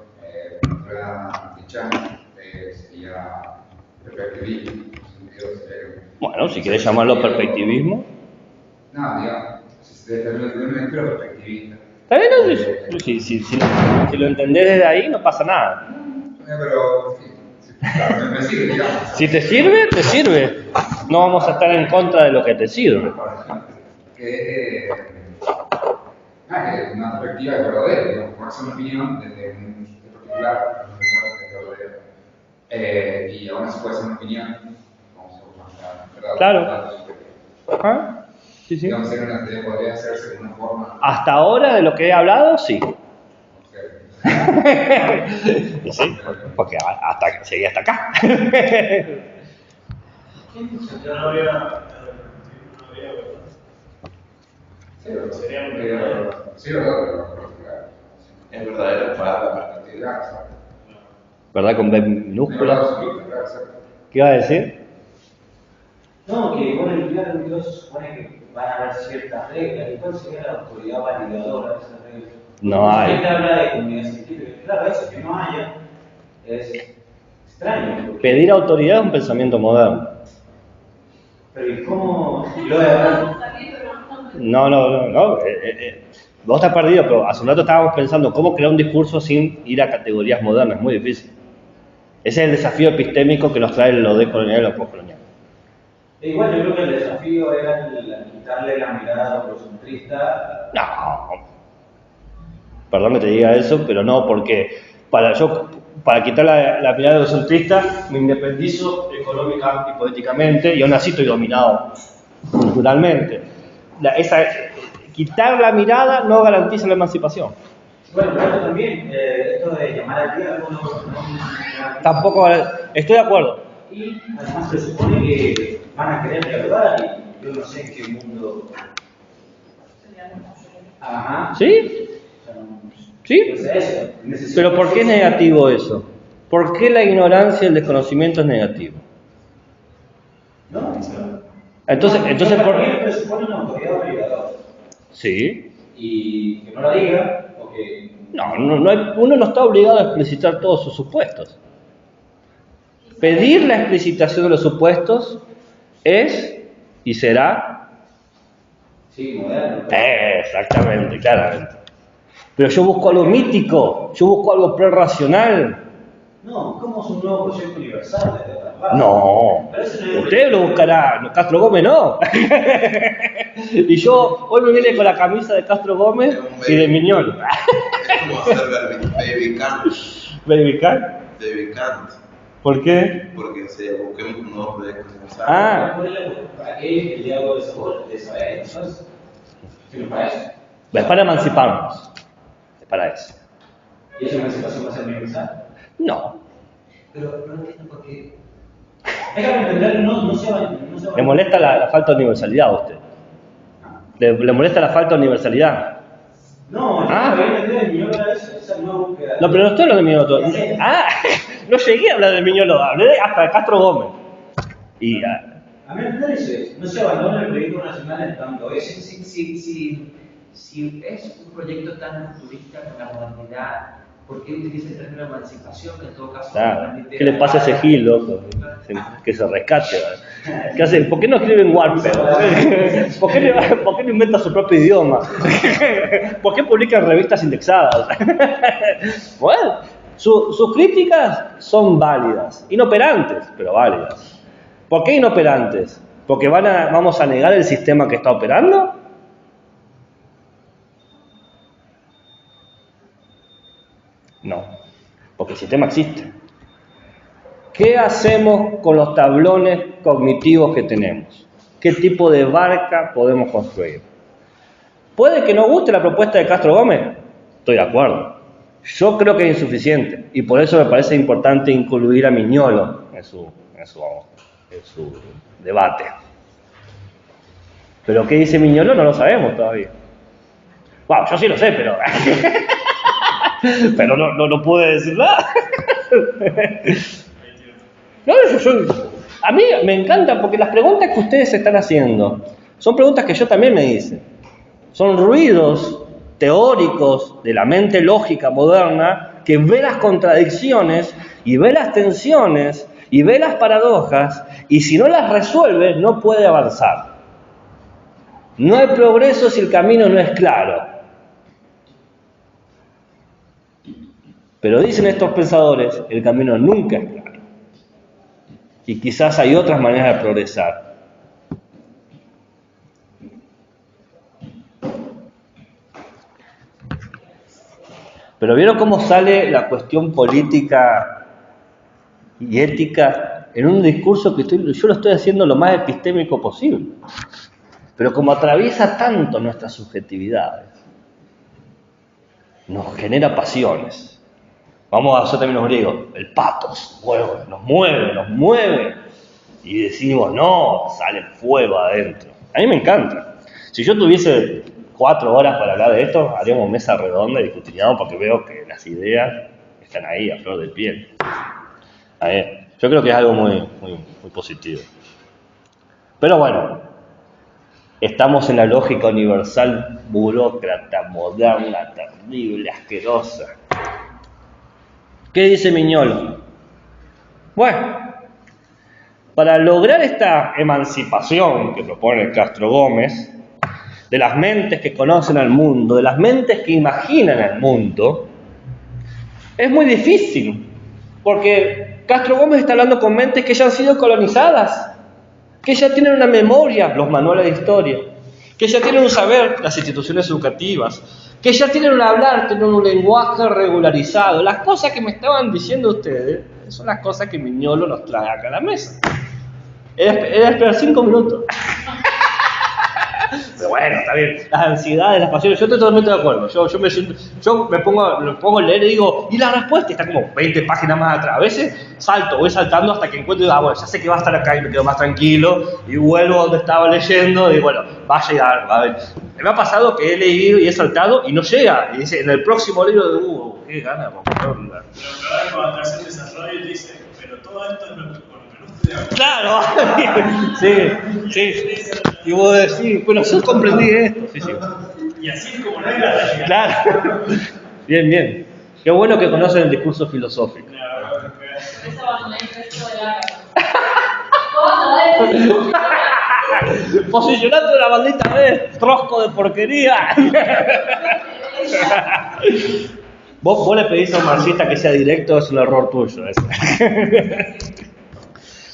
prueba de Chan sería perspectivismo. Bueno, si quieres llamarlo perspectivismo. No, digamos, desde una lectura perspectivista. Está bien, no, si lo entendés desde ahí, no pasa nada. Pero, claro, me sirve, digamos. Si te sirve, te sirve. No vamos a estar en contra de lo que te sirve. Que es una perspectiva de verdadero, digamos, por hacer una opinión desde un particular, y aún así puede ser una opinión, vamos a ¿verdad? Claro. Ajá. Sí. Digamos, podría hacerse de una forma. Hasta ahora, de lo que he hablado, sí. Y sí, porque seguía hasta acá. No habría Sí, verdad, Es verdadera para la perspectiva. ¿Verdad? Con B minúscula. ¿Qué iba a decir? No, que bueno, el primer ámbito se supone que van a haber ciertas reglas. ¿Y cuál sería la autoridad validadora de esas reglas? No hay. Usted habla de comunidad científica. Claro, eso que no haya es extraño. Porque... Pedir autoridad es un pensamiento moderno. Pero ¿y cómo? Y luego de verdad... No. Vos estás perdido, pero hace un rato estábamos pensando cómo crear un discurso sin ir a categorías modernas. Es muy difícil. Ese es el desafío epistémico que nos trae lo decolonial y lo postcolonial. Igual yo creo que el desafío era quitarle la mirada eurocentrista. No. Perdón que te diga eso, pero no, porque para quitar la mirada eurocentrista me independizo económica y políticamente y aún así estoy dominado culturalmente. Quitar la mirada no garantiza la emancipación. Bueno, pero también esto de llamar al diálogo no Tampoco estoy de acuerdo. Y además se supone que van a querer dialogar y yo no sé en qué mundo. Ajá. ¿Sí? ¿Sí? Eso. Pero ¿por qué es negativo eso? ¿Por qué la ignorancia y el desconocimiento es negativo? No, Entonces ¿por qué? Pero supone una autoridad obligadora. Sí. Y que no la diga, o que... Uno no está obligado a explicitar todos sus supuestos. Pedir la explicitación de los supuestos es y será... Sí, moderno. Exactamente, claramente. Pero yo busco algo mítico, yo busco algo prerracional. No, como es un nuevo proyecto universal desde otra parte. No, usted lo buscará, Castro Gómez no. Y yo hoy me vine con la camisa de Castro Gómez y de Miñolo. Es como hacer Baby Kant. ¿Baby Kant? Baby Kant. ¿Por qué? Porque busquemos un nuevo proyecto universal. ¿Para qué el diálogo de saber? Entonces, ¿qué nos parece? Es para emanciparnos. Es para eso. ¿Y esa emancipación va a ser universal? No. Pero no entiendo por qué. Déjame entender, no se va. ¿Le molesta la falta de universalidad a usted? ¿Le molesta la falta de universalidad? No, yo entendí el Miñolo era eso, esa nueva búsqueda. No, pero no estoy hablando de Miñolo. No llegué a hablar de Miñolo, hablé hasta de Castro Gómez. Y... A mí me parece, no se abandona el proyecto nacional en tanto es. Si es un proyecto tan futurista con la modernidad, ¿por qué utiliza el término emancipación? Que en todo caso... ¿Qué le pasa a ese Gil, loco? Que se rescate. ¿Qué hace? ¿Por qué no escribe en Warped? ¿Por qué no inventa su propio idioma? ¿Por qué publica en revistas indexadas? Bueno, sus críticas son válidas, inoperantes, pero válidas. ¿Por qué inoperantes? ¿Porque vamos a negar el sistema que está operando? No, porque el sistema existe. ¿Qué hacemos con los tablones cognitivos que tenemos? ¿Qué tipo de barca podemos construir? ¿Puede que no guste la propuesta de Castro Gómez? Estoy de acuerdo. Yo creo que es insuficiente y por eso me parece importante incluir a Miñolo en su debate. Pero ¿qué dice Miñolo? No lo sabemos todavía. Wow, yo sí lo sé, pero... pero no pude decir nada. A mí me encanta porque las preguntas que ustedes están haciendo son preguntas que yo también me hice. Son ruidos teóricos de la mente lógica moderna que ve las contradicciones y ve las tensiones y ve las paradojas y si no las resuelve no puede avanzar. No hay progreso si el camino no es claro. Pero dicen estos pensadores, el camino nunca es claro. Y quizás hay otras maneras de progresar. Pero ¿vieron cómo sale la cuestión política y ética en un discurso que yo lo estoy haciendo lo más epistémico posible? Pero como atraviesa tanto nuestras subjetividades, nos genera pasiones. Vamos a hacer términos griegos, el patos, nos mueve, y decimos, no, sale fuego adentro. A mí me encanta. Si yo tuviese 4 horas para hablar de esto, haríamos mesa redonda y discutiríamos porque veo que las ideas están ahí a flor de piel. Yo creo que es algo muy positivo. Pero bueno, estamos en la lógica universal, burócrata, moderna, terrible, asquerosa. ¿Qué dice Miñolo? Bueno, para lograr esta emancipación que propone Castro Gómez, de las mentes que conocen al mundo, de las mentes que imaginan al mundo, es muy difícil, porque Castro Gómez está hablando con mentes que ya han sido colonizadas, que ya tienen una memoria, los manuales de historia, que ya tienen un saber, las instituciones educativas, que ya tienen un hablar, tienen un lenguaje regularizado. Las cosas que me estaban diciendo ustedes son las cosas que Miñolo nos trae acá a la mesa. Era esperar 5 minutos. Pero bueno, está bien. Las ansiedades, las pasiones, yo estoy totalmente de acuerdo. Yo me pongo a leer y digo, y la respuesta está como 20 páginas más atrás. A veces voy saltando hasta que encuentro y digo, bueno, ya sé que va a estar acá y me quedo más tranquilo. Y vuelvo a donde estaba leyendo y bueno, va a llegar. A ver. Me ha pasado que he leído y he saltado y no llega. Y dice, en el próximo libro, qué gana, por favor. Pero cuando te hacen desarrollo y te dicen, pero todo esto es lo que no estoy de acuerdo. Claro, sí. Y vos decís, bueno, yo comprendí esto. Sí. Y así es como no hay la realidad. Claro. Bien. Qué bueno que conocen el discurso filosófico. Por eso abandoné el resto de la casa. Posicionando la bandita de trosco de porquería. Vos le pedís a un marxista que sea directo, es un error tuyo.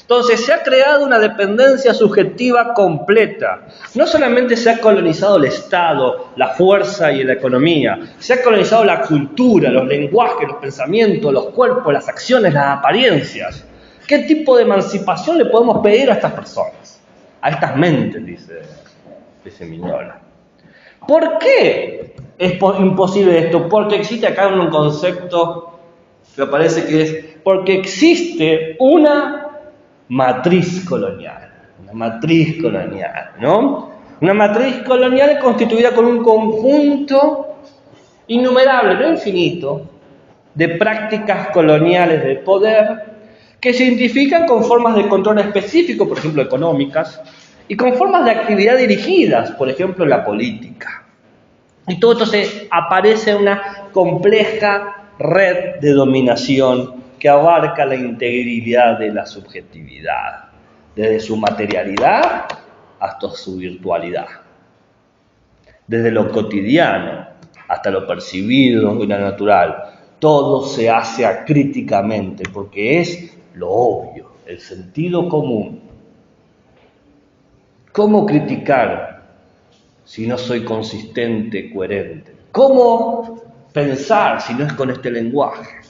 Entonces se ha creado una dependencia subjetiva completa. No solamente se ha colonizado el Estado, la fuerza y la economía, se ha colonizado la cultura, los lenguajes, los pensamientos, los cuerpos, las acciones, las apariencias. ¿Qué tipo de emancipación le podemos pedir a estas personas? A estas mentes, dice Miñola. ¿Por qué es imposible esto? Porque existe acá un concepto que me parece que es porque existe una matriz colonial, ¿no? Una matriz colonial constituida con un conjunto innumerable, no infinito, de prácticas coloniales de poder que se identifican con formas de control específico, por ejemplo, económicas, y con formas de actividad dirigidas, por ejemplo, la política. Y todo esto aparece una compleja red de dominación que abarca la integridad de la subjetividad, desde su materialidad hasta su virtualidad, desde lo cotidiano hasta lo percibido y lo natural. Todo se hace acríticamente porque es lo obvio, el sentido común. ¿Cómo criticar si no soy consistente, coherente? ¿Cómo pensar si no es con este lenguaje?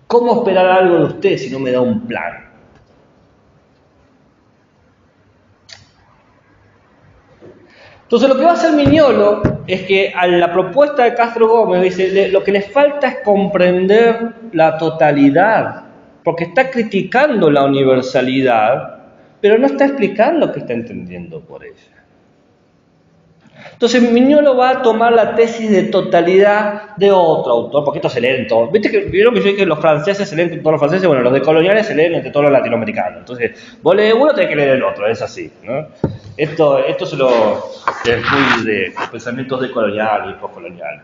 ¿Cómo esperar algo de usted si no me da un plan? Entonces lo que va a hacer Miñolo es que a la propuesta de Castro Gómez dice, lo que le falta es comprender la totalidad, porque está criticando la universalidad, pero no está explicando qué está entendiendo por ella. Entonces Miñolo va a tomar la tesis de totalidad de otro autor, porque esto se lee en todo. ¿Vieron que yo dije que los franceses se leen entre todos los franceses? Bueno, los decoloniales se leen entre todos los latinoamericanos. Entonces, vos lees uno, tenés que leer el otro, es así, ¿no? Esto es muy de pensamientos decoloniales y postcoloniales.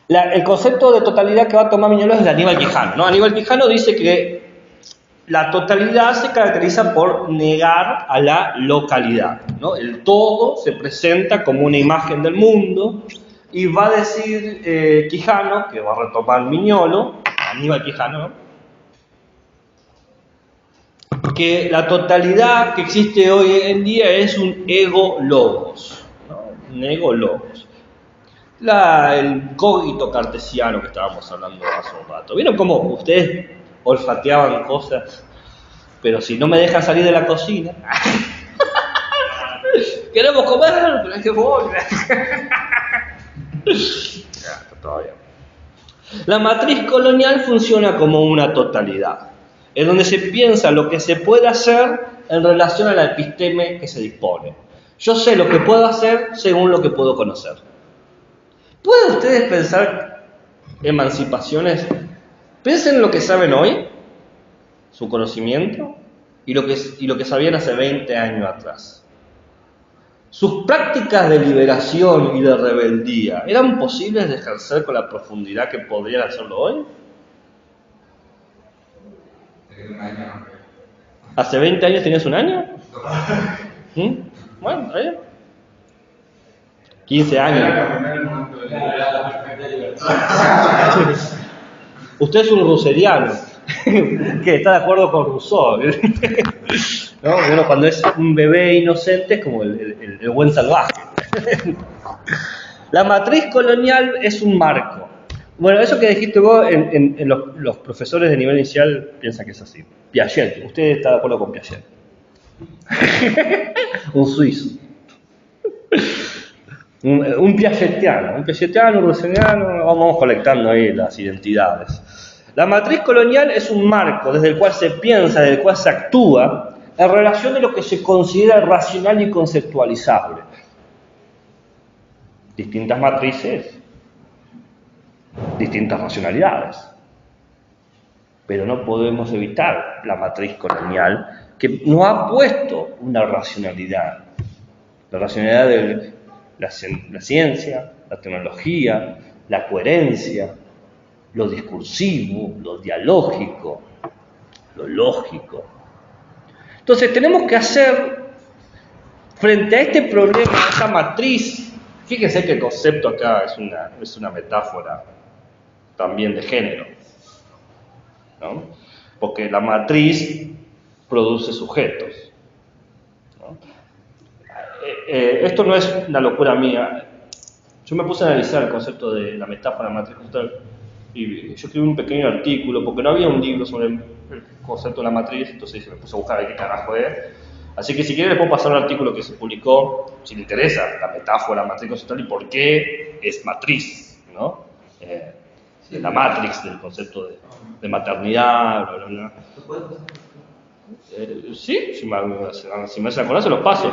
El concepto de totalidad que va a tomar Miñolo es de Aníbal Quijano, ¿no? Aníbal Quijano dice que la totalidad se caracteriza por negar a la localidad, ¿no? El todo se presenta como una imagen del mundo y va a decir Quijano, que va a retomar Miñolo, Aníbal Quijano, ¿no? Que la totalidad que existe hoy en día es un ego logos, ¿no? Un ego logos. El cogito cartesiano que estábamos hablando hace un rato. ¿Vieron cómo ustedes olfateaban cosas? Pero si no me dejan salir de la cocina, queremos comer, pero es que voy. Ya, todo bien. La matriz colonial funciona como una totalidad, en donde se piensa lo que se puede hacer en relación a la episteme que se dispone. Yo sé lo que puedo hacer según lo que puedo conocer. ¿Pueden ustedes pensar emancipaciones? Piensen en lo que saben hoy, su conocimiento, y lo que sabían hace 20 años atrás. Sus prácticas de liberación y de rebeldía, ¿eran posibles de ejercer con la profundidad que podrían hacerlo hoy? Tiene un año. ¿Hace 20 años tenías un año? Bueno, está bien. 15 años. Usted es un ruseriano, que está de acuerdo con Rousseau. ¿No? Bueno, cuando es un bebé inocente es como el buen salvaje. La matriz colonial es un marco. Bueno, eso que dijiste vos, en los profesores de nivel inicial piensan que es así. Piaget, usted está de acuerdo con Piaget. Un suizo. Un piagetiano, un ruseriano, vamos colectando ahí las identidades. La matriz colonial es un marco desde el cual se piensa, desde el cual se actúa en relación de lo que se considera racional y conceptualizable. Distintas matrices, distintas racionalidades. Pero no podemos evitar la matriz colonial que nos ha puesto una racionalidad. La racionalidad de la ciencia, la tecnología, la coherencia, lo discursivo, lo dialógico, lo lógico. Entonces tenemos que hacer, frente a este problema, esta matriz, fíjense que el concepto acá es una metáfora también de género, ¿no? Porque la matriz produce sujetos, ¿no? Esto no es una locura mía. Yo me puse a analizar el concepto de la metáfora matriz conceptual y yo escribí un pequeño artículo porque no había un libro sobre el concepto de la matriz, entonces me puse a buscar qué carajo es. Así que si quieren les puedo pasar un artículo que se publicó, si les interesa, la metáfora, la matriz conceptual y por qué es matriz, ¿no? La matrix del concepto de maternidad, bla, bla, bla. Sí, si me hacen acordar se los paso.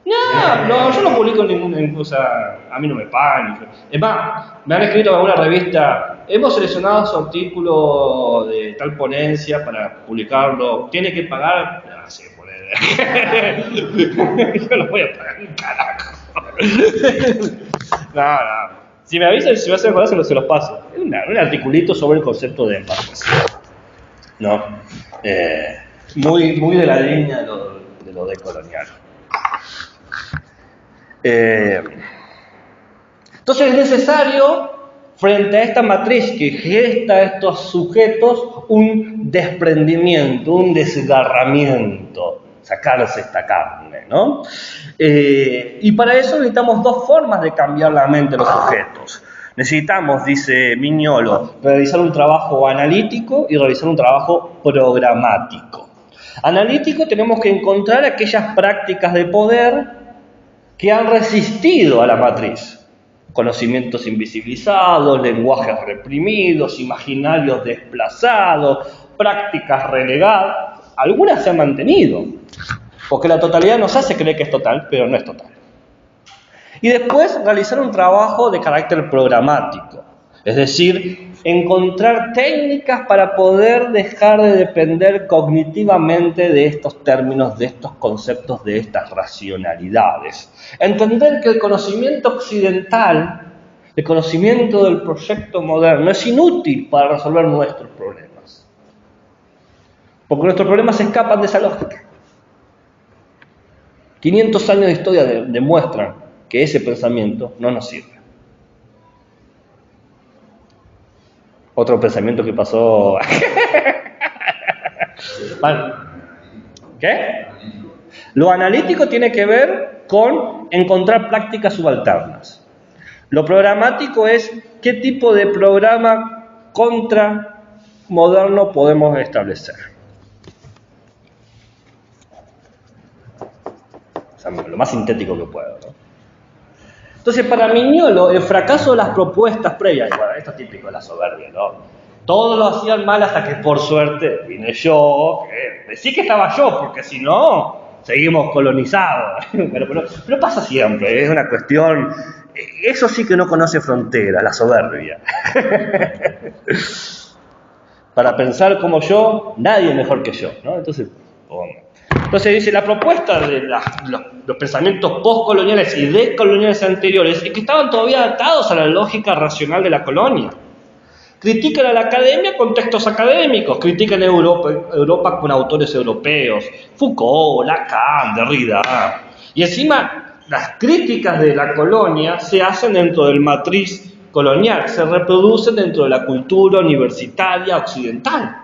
No, yo no publico ninguna cosa, a mí no me pagan. Es más, me han escrito en alguna revista, hemos seleccionado su artículo de tal ponencia para publicarlo, ¿tiene que pagar? No, sí, poner. Yo no voy a pagar un carajo. No. Si me avisan, si me hacen acordar, se los paso. Es un articulito sobre el concepto de énfasis. No. Muy de la línea de lo decolonial. Entonces es necesario, frente a esta matriz que gesta estos sujetos, un desprendimiento, un desgarramiento, sacarse esta carne, ¿no? Y para eso necesitamos dos formas de cambiar la mente de los sujetos. Necesitamos, dice Mignolo, realizar un trabajo analítico y realizar un trabajo programático. Analítico, tenemos que encontrar aquellas prácticas de poder que han resistido a la matriz. Conocimientos invisibilizados, lenguajes reprimidos, imaginarios desplazados, prácticas relegadas. Algunas se han mantenido, porque la totalidad nos hace creer que es total, pero no es total. Y después realizar un trabajo de carácter programático, es decir, encontrar técnicas para poder dejar de depender cognitivamente de estos términos, de estos conceptos, de estas racionalidades. Entender que el conocimiento occidental, el conocimiento del proyecto moderno, es inútil para resolver nuestros problemas. Porque nuestros problemas se escapan de esa lógica. 500 años de historia demuestran que ese pensamiento no nos sirve. Otro pensamiento que pasó... ¿Qué? Lo analítico tiene que ver con encontrar prácticas subalternas. Lo programático es qué tipo de programa contramoderno podemos establecer. O sea, lo más sintético que puedo, ¿no? Entonces, para Mignolo, el fracaso de las propuestas previas, y bueno, esto es típico de la soberbia, ¿no? Todos lo hacían mal hasta que, por suerte, vine yo, decí que estaba yo, porque si no, seguimos colonizados. Pero pasa siempre, es una cuestión, eso sí que no conoce fronteras, la soberbia. Para pensar como yo, nadie es mejor que yo, ¿no? Entonces dice, la propuesta de los pensamientos postcoloniales y decoloniales anteriores es que estaban todavía atados a la lógica racional de la colonia. Critican a la academia con textos académicos, critican a Europa con autores europeos, Foucault, Lacan, Derrida. Y encima, las críticas de la colonia se hacen dentro del matriz colonial, se reproducen dentro de la cultura universitaria occidental.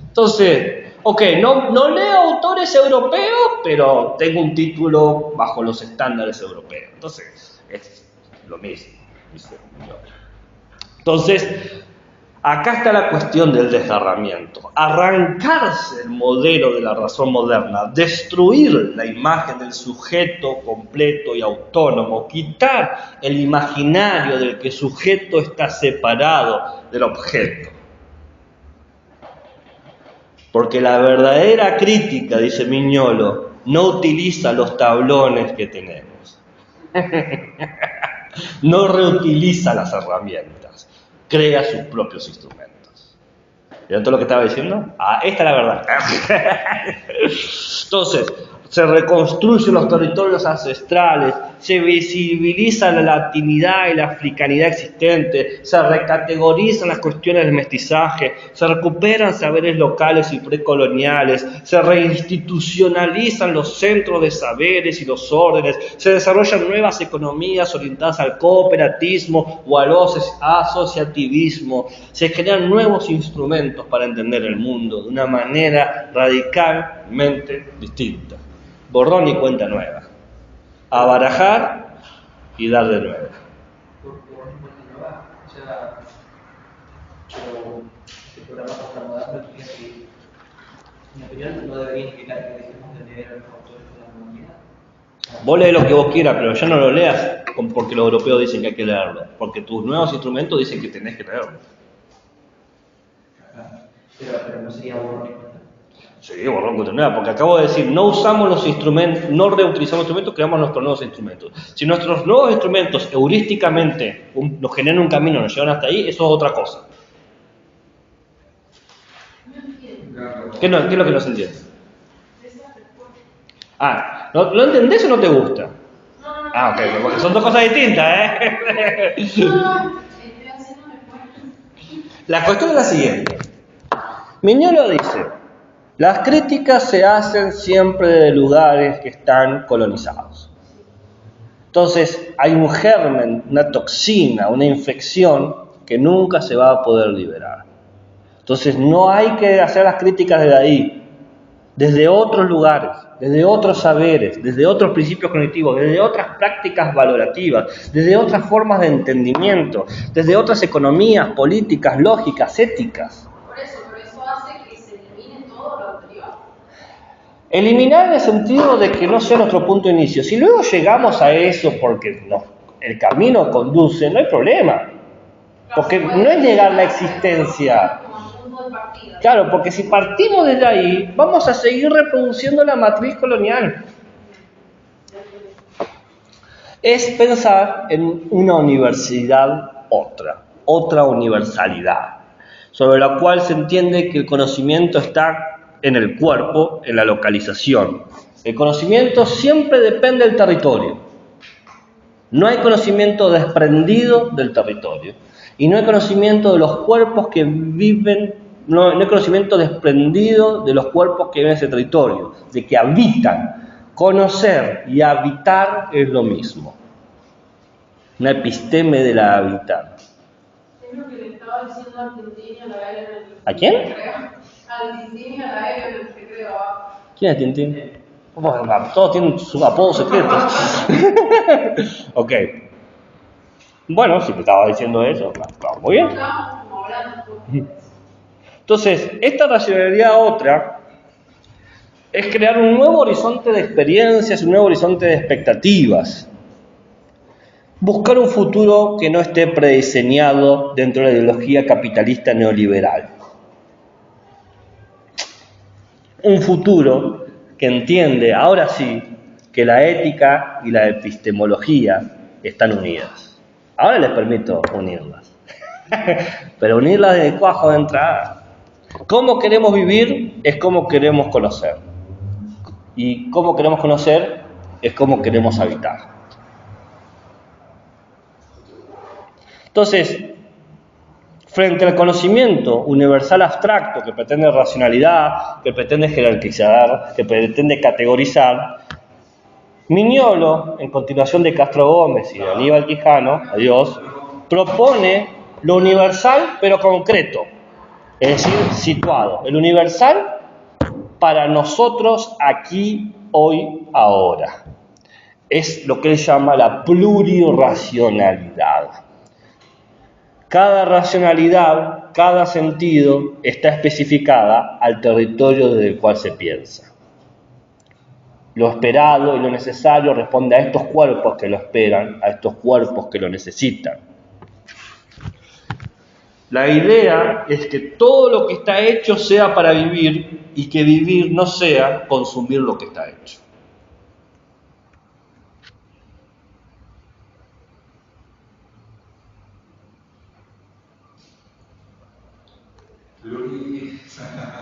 Entonces, ok, no leo autores europeos, pero tengo un título bajo los estándares europeos. Entonces, es lo mismo, dice Mignolo. Entonces, acá está la cuestión del desgarramiento. Arrancarse el modelo de la razón moderna, destruir la imagen del sujeto completo y autónomo, quitar el imaginario del que el sujeto está separado del objeto. Porque la verdadera crítica, dice Mignolo, no utiliza los tablones que tenemos. No reutiliza las herramientas. Crea sus propios instrumentos. ¿Vieron todo lo que estaba diciendo? Esta es la verdad. Entonces, se reconstruyen los territorios ancestrales, se visibiliza la latinidad y la africanidad existente, se recategorizan las cuestiones del mestizaje, se recuperan saberes locales y precoloniales, se reinstitucionalizan los centros de saberes y los órdenes, se desarrollan nuevas economías orientadas al cooperativismo o al asociativismo, se crean nuevos instrumentos para entender el mundo de una manera radicalmente distinta. Borrón y cuenta nueva. A barajar y dar de nuevo. Por cuenta nueva, o sea, pero el programa postmoderno diría que, en mi opinión, no debería implicar que dejemos de leer a los autores de la modernidad. Vos lees lo que vos quieras, pero ya no lo leas porque los europeos dicen que hay que leerlo. Porque tus nuevos instrumentos dicen que tenés que leerlo. Pero no sería borrón y cuenta. Sí, borrón cuenta nueva, porque acabo de decir, no usamos los instrumentos, no reutilizamos instrumentos, creamos nuestros nuevos instrumentos. Si nuestros nuevos instrumentos heurísticamente nos generan un camino, nos llevan hasta ahí, eso es otra cosa. ¿Qué es lo que no se entiende? ¿Lo entendés o no te gusta? Ok, porque son dos cosas distintas, La cuestión es la siguiente. Mignolo dice, las críticas se hacen siempre de lugares que están colonizados. Entonces, hay un germen, una toxina, una infección que nunca se va a poder liberar. Entonces, no hay que hacer las críticas desde ahí, desde otros lugares, desde otros saberes, desde otros principios cognitivos, desde otras prácticas valorativas, desde otras formas de entendimiento, desde otras economías, políticas, lógicas, éticas. Por eso hace que se elimine todo lo anterior. Eliminar en el sentido de que no sea nuestro punto de inicio. Si luego llegamos a eso porque el camino conduce, no hay problema. Porque no es negar la existencia. Claro, porque si partimos desde ahí, vamos a seguir reproduciendo la matriz colonial. Es pensar en una universidad otra universalidad, sobre la cual se entiende que el conocimiento está en el cuerpo, en la localización. El conocimiento siempre depende del territorio. No hay conocimiento desprendido del territorio. Y no hay conocimiento de los cuerpos que viven, no hay conocimiento desprendido de los cuerpos que viven en ese territorio, de que habitan. Conocer y habitar es lo mismo. Una episteme de la habitar. Es lo que le estaba diciendo a Tintín y a la L. ¿A quién? A Tintín y a la L en el recreo. ¿Quién es Tintín? Todos tienen sus apodos secretos. Ok. Bueno, si te estaba diciendo eso, está muy bien. Estábamos como hablando. Entonces, esta racionalidad otra es crear un nuevo horizonte de experiencias, un nuevo horizonte de expectativas. Buscar un futuro que no esté prediseñado dentro de la ideología capitalista neoliberal. Un futuro que entiende, ahora sí, que la ética y la epistemología están unidas. Ahora les permito unirlas. Pero unirlas de cuajo de entrada. Cómo queremos vivir es cómo queremos conocer. Y cómo queremos conocer es cómo queremos habitar. Entonces, frente al conocimiento universal abstracto que pretende racionalidad, que pretende jerarquizar, que pretende categorizar, Mignolo, en continuación de Castro Gómez y de Aníbal Quijano, adiós, propone lo universal pero concreto, es decir, situado. El universal para nosotros aquí, hoy, ahora. Es lo que él llama la plurirracionalidad. Cada racionalidad, cada sentido está especificada al territorio desde el cual se piensa. Lo esperado y lo necesario responde a estos cuerpos que lo esperan, a estos cuerpos que lo necesitan. La idea es que todo lo que está hecho sea para vivir y que vivir no sea consumir lo que está hecho.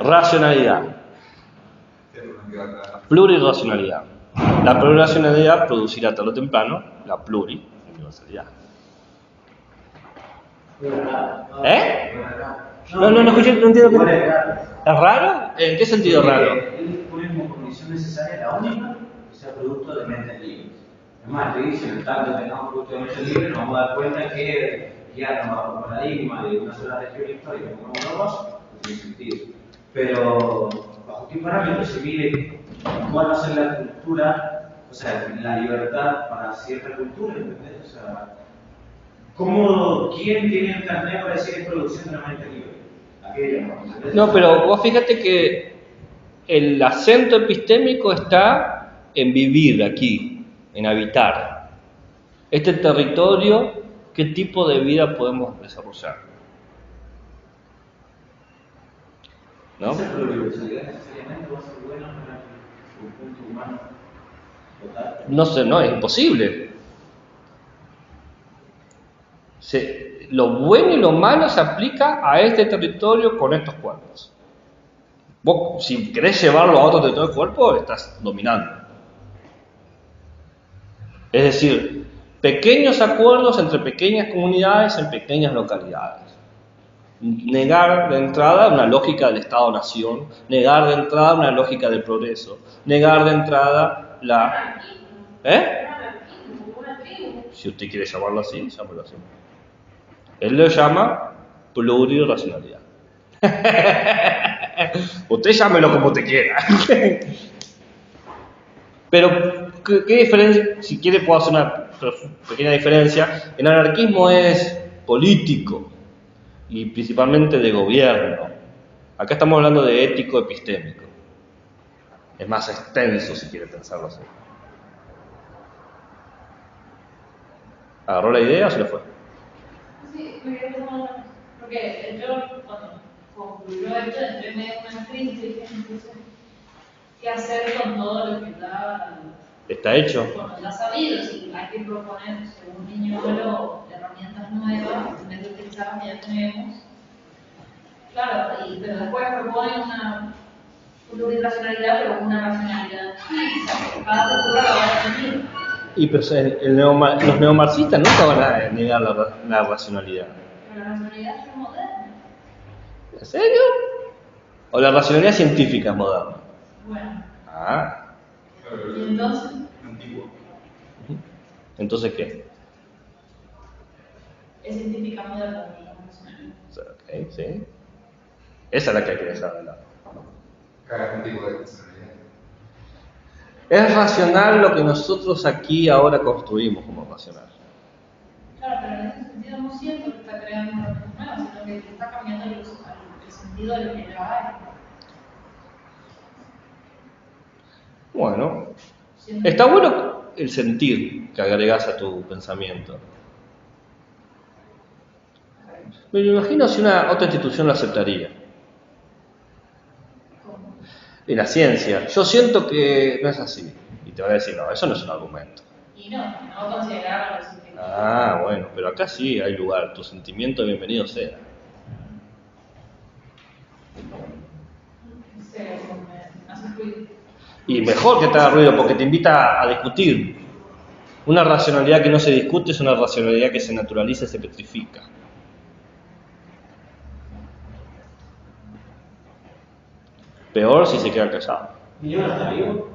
Racionalidad. Plurirracionalidad. La plurirracionalidad producirá tarde o temprano la pluriuniversalidad. No escuché, no entiendo. ¿Es raro? ¿En qué sentido raro? Él pone como condición necesaria la única que sea producto de mentes libres. Además, te dice, en tanto tengamos producto de mentes libres, nos vamos a dar cuenta que guiarnos bajo el paradigma de una sola región histórica como Europa no tiene sentido. Pero, ¿bajo qué parámetros se mide cuál va a ser la cultura, o sea, la libertad para cierta cultura, ¿entendés? O sea, ¿quién tiene el carnet para decir es producción de la mente libre? Aquella, ¿entendés? No, pero vos fíjate que el acento epistémico está en vivir aquí, en habitar. Este territorio, ¿qué tipo de vida podemos desarrollar? ¿No? ¿Esa pluriversalidad necesariamente va a ser buena para el conjunto humano total? No sé, no, es imposible. Lo bueno y lo malo se aplica a este territorio con estos cuerpos. Vos, si querés llevarlo a otro territorio del cuerpo, estás dominando. Es decir, pequeños acuerdos entre pequeñas comunidades en pequeñas localidades. Negar de entrada una lógica del Estado-Nación, negar de entrada una lógica del progreso, negar de entrada la... Si usted quiere llamarlo así, llámalo así. Él lo llama plurirracionalidad. Usted llámelo como te quiera. Pero, ¿qué diferencia? Si quiere puedo hacer una pequeña diferencia. El anarquismo es político y principalmente de gobierno. Acá estamos hablando de ético-epistémico. Es más extenso si quiere pensarlo así. ¿Agarró la idea o se le fue? Sí, me quedé pensando, porque yo cuando concluyó esto entré en medio de una crisis, entonces, ¿qué hacer con todo lo que ¿Está hecho? Bueno, ya sabido, si hay que proponer, según Mignolo, herramientas nuevas, en vez de utilizar las que ya tenemos. Claro, pero después proponen una plurirracionalidad, pero con una racionalidad. Cada cultura la va a definir. Y pues los neomarxistas nunca van a negar la racionalidad. Pero la racionalidad es moderna. ¿En serio? ¿O la racionalidad científica es moderna? Bueno. Ah. ¿Y entonces? Antiguo. ¿Entonces qué? Es científica moderna, pero no racionalidad. Ok, sí. Esa es la que hay que dejar de lado. Cada tipo de personalidad. Es racional lo que nosotros aquí ahora construimos como racional. Claro, pero en ese sentido no siento que está creando una cosa nueva, sino que está cambiando el sentido de lo que ya hay. Bueno, está bueno el sentir que agregás a tu pensamiento. Me imagino si una otra institución lo aceptaría. ¿Cómo? En la ciencia. Yo siento que no es así. Y te van a decir, no, eso no es un argumento. Y no considerarlo así. Ah, bueno, pero acá sí hay lugar. Tu sentimiento bienvenido sea. Me hace ruido. Y mejor que te haga ruido porque te invita a discutir. Una racionalidad que no se discute es una racionalidad que se naturaliza y se petrifica. Peor si se quedan callados. ¿Y yo no está vivo?